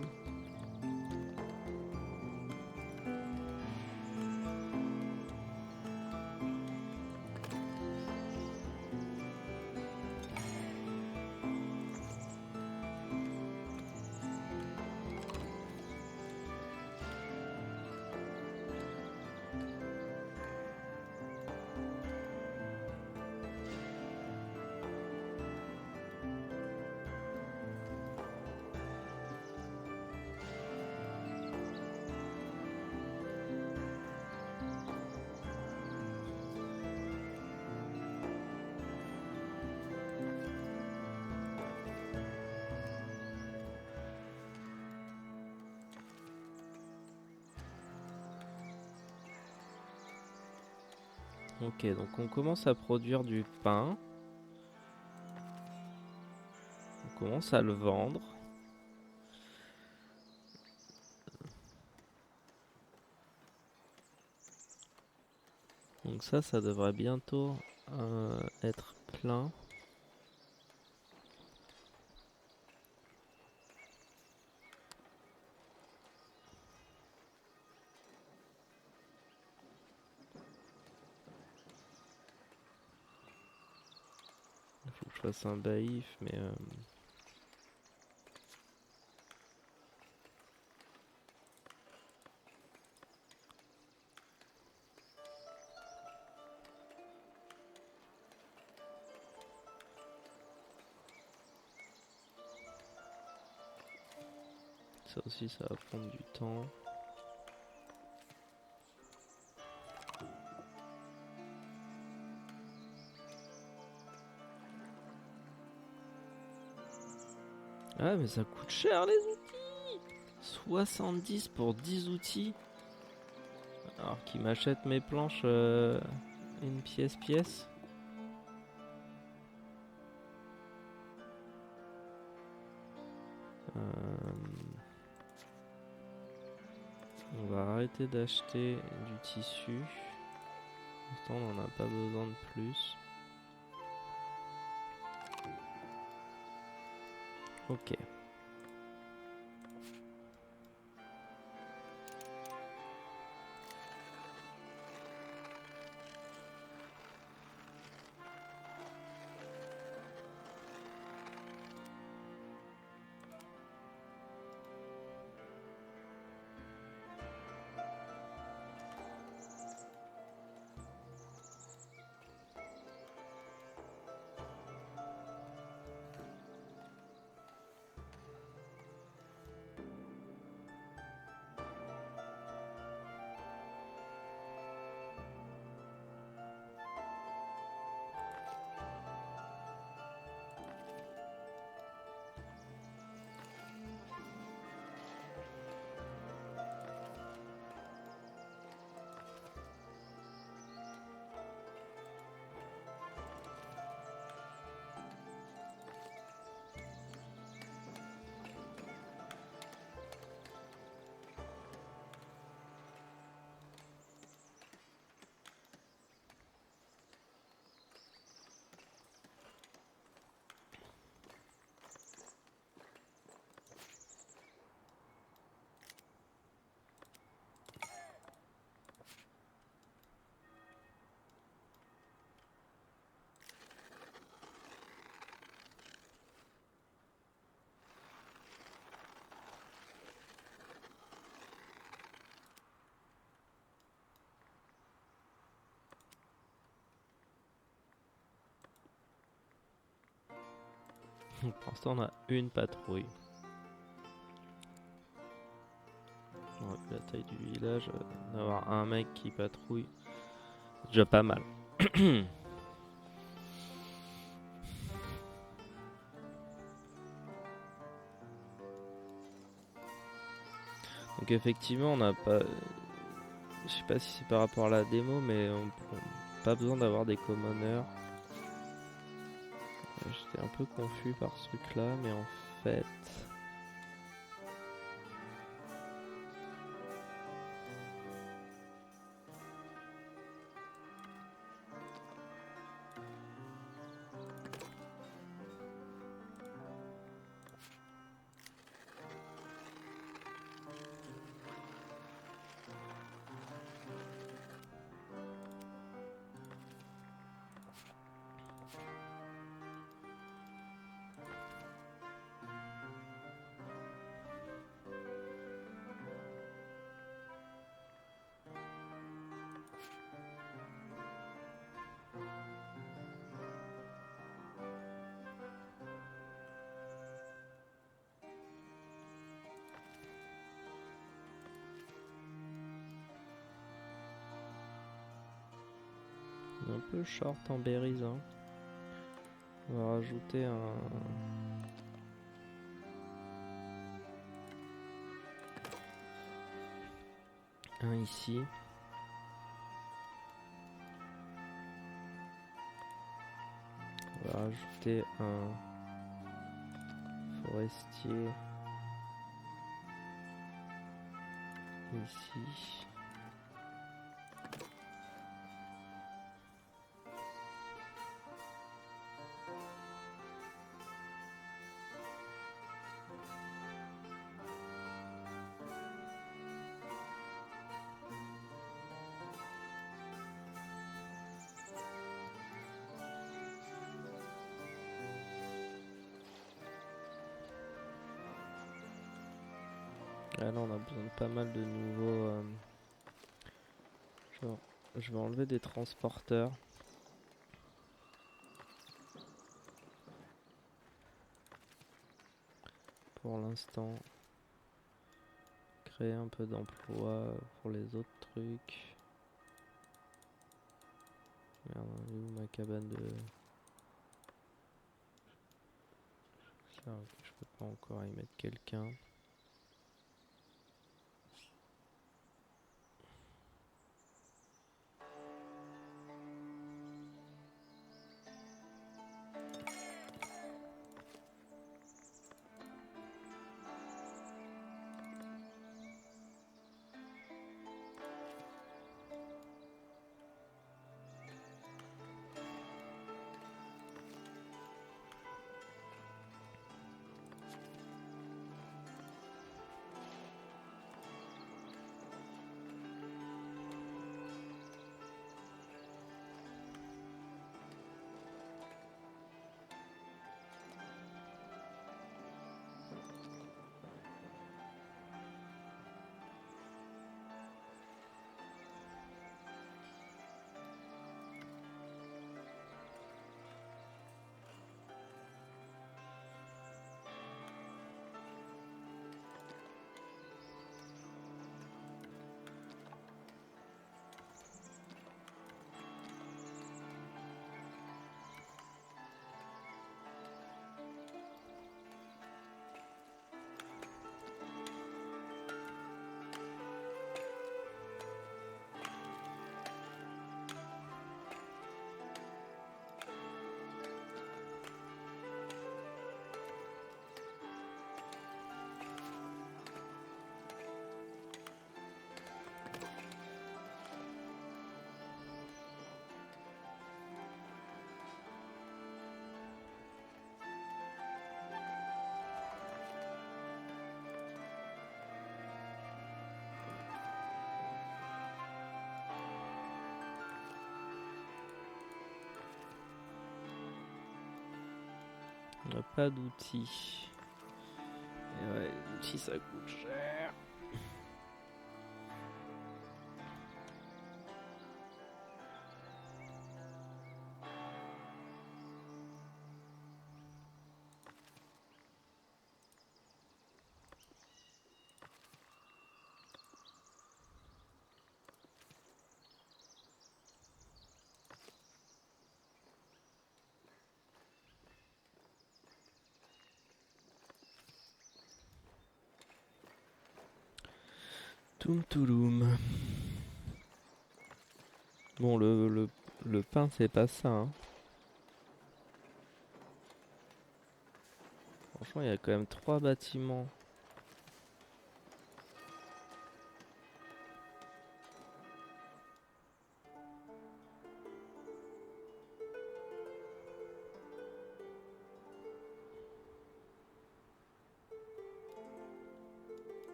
Ok, donc on commence à produire du pain. On commence à le vendre. Donc ça devrait bientôt être plein. fasse un baïf, mais ça aussi ça va prendre du temps. Ah mais ça coûte cher les outils. 70 pour 10 outils. Alors qu'ils m'achètent mes planches une pièce. On va arrêter d'acheter du tissu. Pour l'instant on n'en a pas besoin de plus. Ok. Pour l'instant on a une patrouille. Ouais, la taille du village, d'avoir un mec qui patrouille, c'est déjà pas mal. Donc effectivement on n'a pas... Je sais pas si c'est par rapport à la démo, mais on n'a pas besoin d'avoir des commoners. J'étais un peu confus par ce truc là, mais en fait... un peu short en berries, hein. On va rajouter un ici. On va rajouter un forestier ici. Ah là on a besoin de pas mal de nouveaux... genre, je vais enlever des transporteurs. Pour l'instant. Créer un peu d'emploi pour les autres trucs. Merde, elle est où ma cabane de... Ça, je peux pas encore y mettre quelqu'un. On n'a pas d'outils. Et ouais, les outils ça coûte cher. Toum touloum. Bon, le pain, c'est pas ça. Hein. Franchement, il y a quand même 3 bâtiments.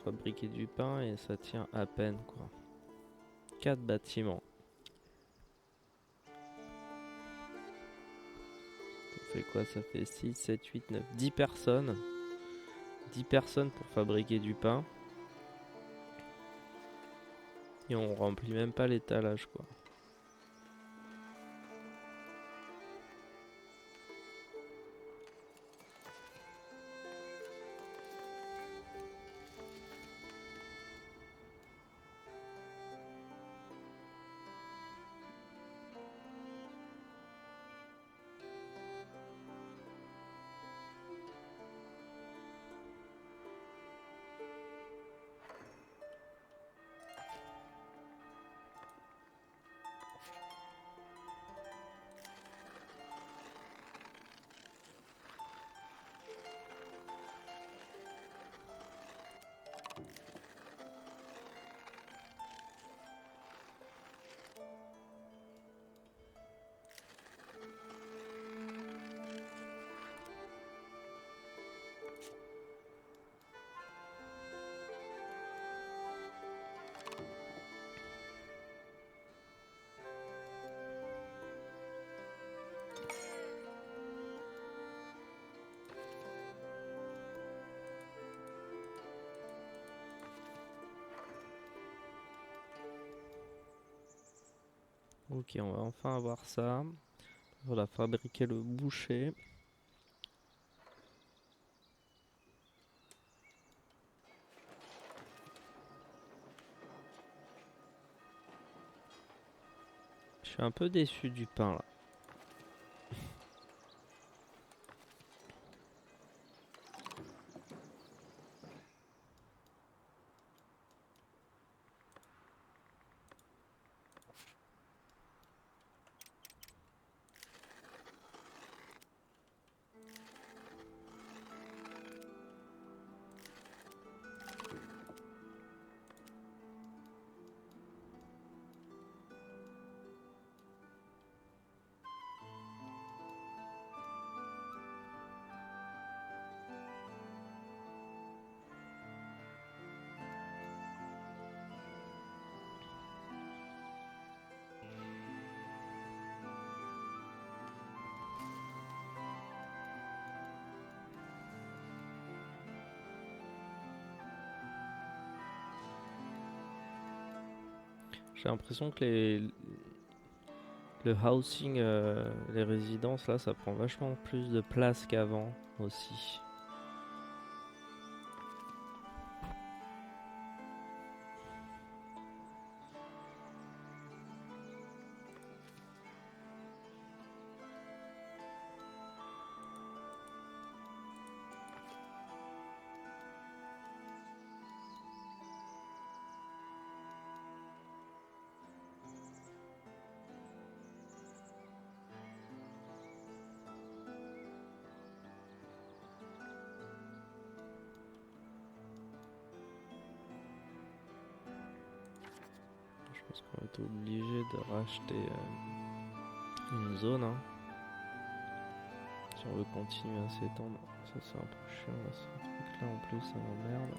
Pour fabriquer du pain et ça tient à peine, quoi. 4 bâtiments. Ça fait quoi? Ça fait 6, 7, 8, 9, 10 personnes. 10 personnes pour fabriquer du pain. Et on remplit même pas l'étalage, quoi. Ok, on va enfin avoir ça. On va fabriquer le boucher. Je suis un peu déçu du pain là. J'ai l'impression que le housing, les résidences là, ça prend vachement plus de place qu'avant aussi. Je pense qu'on va être obligé de racheter une zone. Hein. Si on veut continuer à s'étendre, ça c'est un peu chiant là, ce truc là en plus, ça m'emmerde.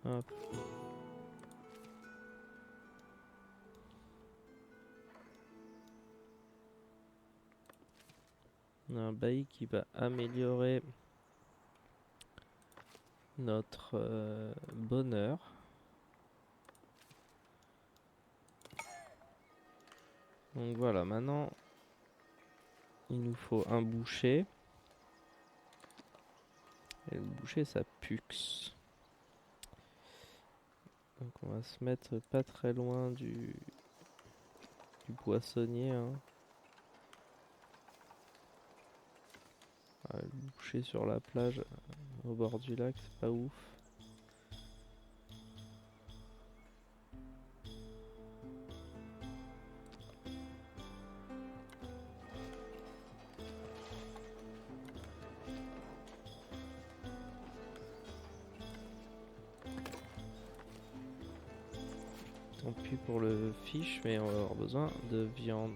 Hop. On a un bailli qui va améliorer notre bonheur. Donc voilà, maintenant il nous faut un boucher. Et le boucher ça pux. Donc on va se mettre pas très loin du poissonnier. Hein. Le boucher sur la plage au bord du lac, c'est pas ouf. Tant pis pour le fish, mais on va avoir besoin de viande.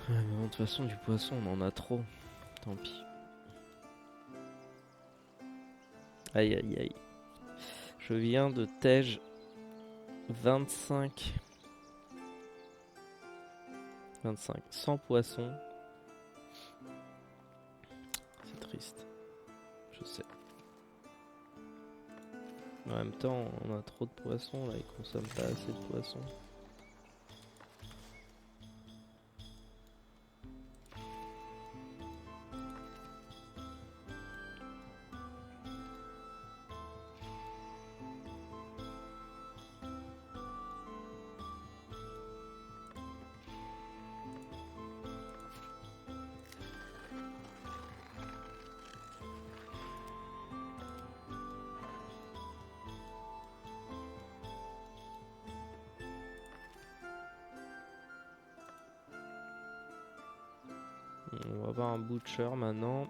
Ouais, mais bon, de toute façon, du poisson, on en a trop. Tant pis. Aïe, aïe, aïe. Je viens de tège 25. 100 poissons. C'est triste. Je sais. En même temps, on a trop de poissons là, ils consomment pas assez de poissons. On va avoir un butcher maintenant.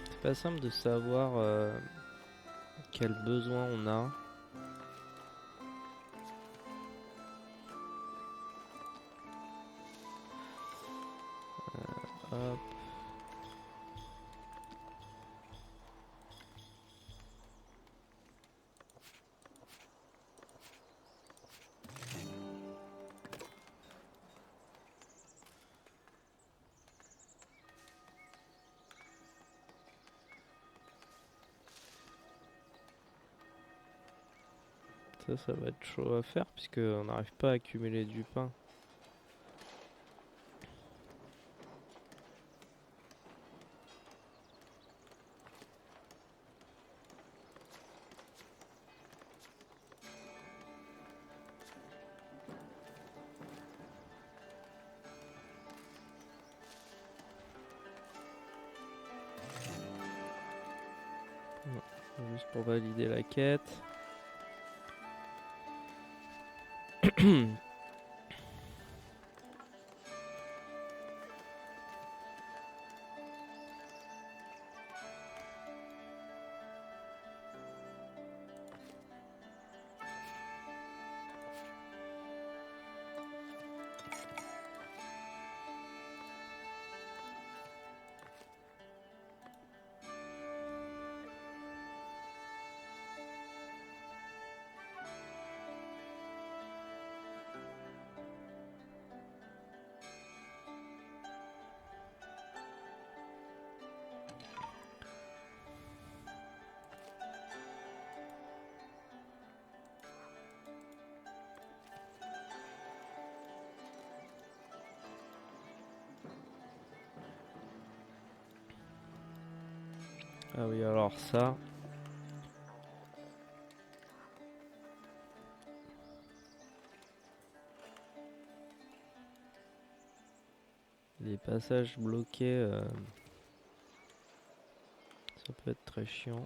C'est pas simple de savoir quel besoin on a. Ça va être chaud à faire puisque on n'arrive pas à accumuler du pain. Juste pour valider la quête. Ah oui, alors ça. Les passages bloqués, ça peut être très chiant.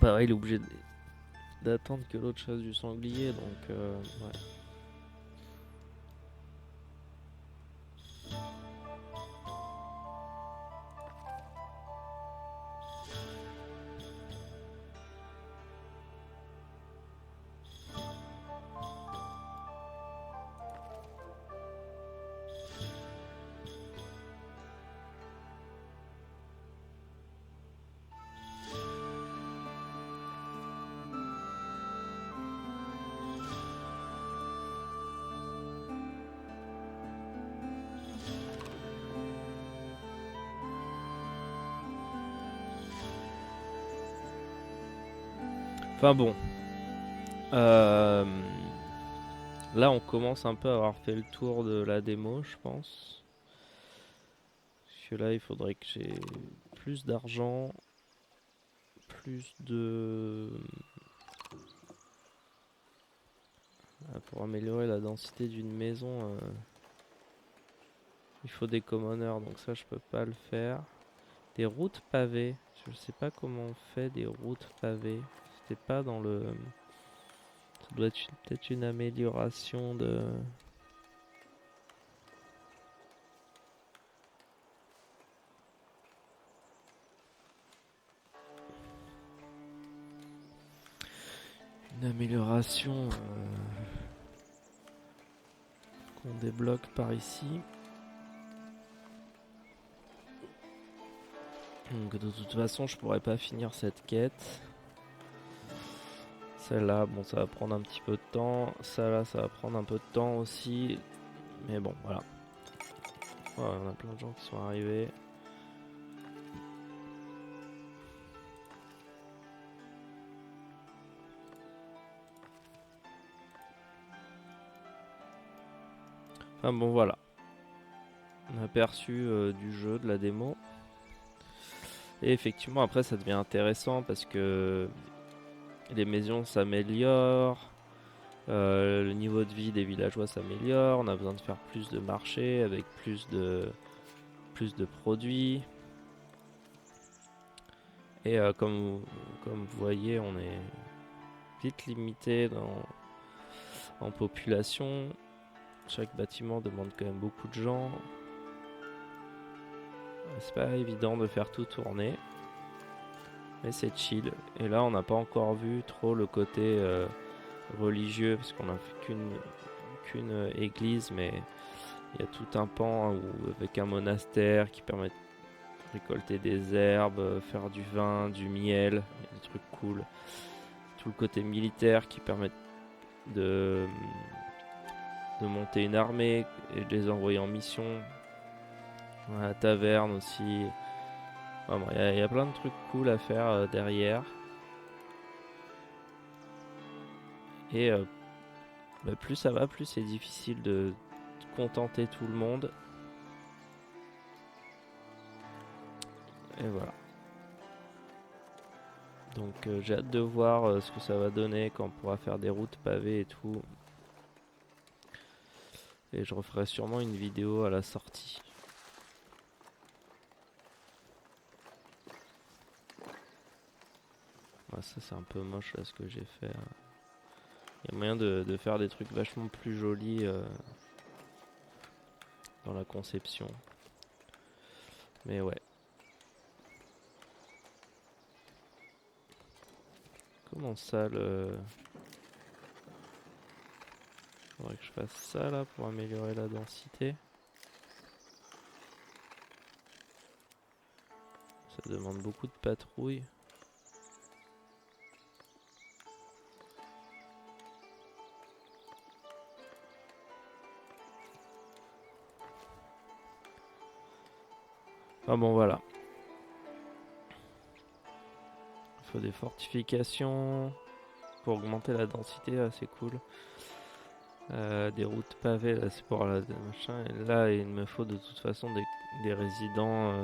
Bah ouais, il est obligé d'attendre que l'autre chasse du sanglier, donc ouais. Enfin bon. Euh, Là, on commence un peu à avoir fait le tour de la démo, je pense. Parce que là, il faudrait que j'ai plus d'argent, plus de... Pour améliorer la densité d'une maison, il faut des commoners, donc ça, je peux pas le faire. Des routes pavées. Je sais pas comment on fait des routes pavées. C'était pas dans le... Ça doit être peut-être une amélioration de... Une amélioration qu'on débloque par ici. Donc de toute façon, je pourrais pas finir cette quête. Celle-là, bon, ça va prendre un petit peu de temps. Celle-là, ça va prendre un peu de temps aussi. Mais bon, voilà. Ouais, on a plein de gens qui sont arrivés. Enfin bon, voilà. Un aperçu du jeu, de la démo. Et effectivement, après, ça devient intéressant parce que les maisons s'améliorent. Le niveau de vie des villageois s'améliore. On a besoin de faire plus de marchés avec plus de produits. Et comme vous voyez, on est vite limité en population. Chaque bâtiment demande quand même beaucoup de gens. C'est pas évident de faire tout tourner. Mais c'est chill. Et là, on n'a pas encore vu trop le côté religieux, parce qu'on a fait qu'une église, mais il y a tout un pan avec un monastère qui permet de récolter des herbes, faire du vin, du miel, il y a des trucs cool. Tout le côté militaire qui permet de monter une armée et de les envoyer en mission. La taverne aussi. Bon, il y a plein de trucs cool à faire derrière. Et plus ça va, plus c'est difficile de contenter tout le monde. Et voilà. Donc j'ai hâte de voir ce que ça va donner quand on pourra faire des routes pavées et tout. Et je referai sûrement une vidéo à la sortie. Ouais, ça c'est un peu moche là ce que j'ai fait. Il y a moyen de faire des trucs vachement plus jolis dans la conception. Mais ouais. Comment ça le... Faudrait que je fasse ça là pour améliorer la densité. Ça demande beaucoup de patrouilles. Ah bon voilà. Il faut des fortifications pour augmenter la densité, là c'est cool. Des routes pavées, là c'est pour la machin. Et là il me faut de toute façon des résidents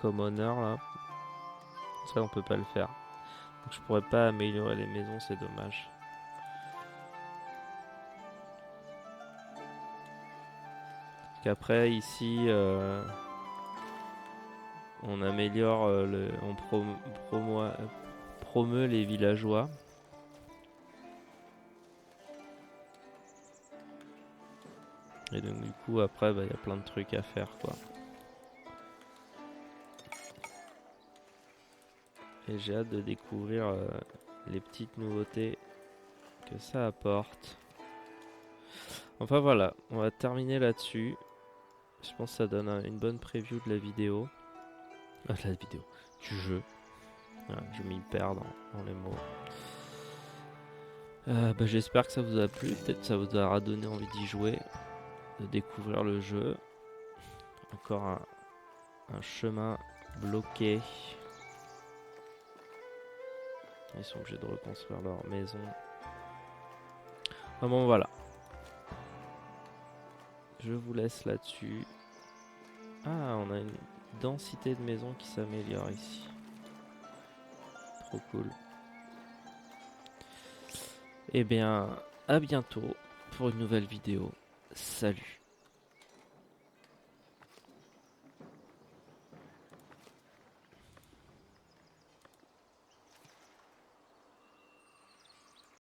commoners là. Ça on peut pas le faire. Donc je pourrais pas améliorer les maisons, c'est dommage. Qu'après ici on améliore on promeut les villageois. Et donc du coup après il y a plein de trucs à faire quoi. Et j'ai hâte de découvrir les petites nouveautés que ça apporte. Enfin voilà, on va terminer là-dessus. Je pense que ça donne une bonne preview de la vidéo. De la vidéo, du jeu. Voilà, je m'y perds dans les mots. J'espère que ça vous a plu. Peut-être que ça vous aura donné envie d'y jouer, de découvrir le jeu. Encore un chemin bloqué. Ils sont obligés de reconstruire leur maison. Ah bon voilà. Je vous laisse là-dessus. Ah, on a une densité de maisons qui s'améliore ici. Trop cool. Eh bien, à bientôt pour une nouvelle vidéo. Salut.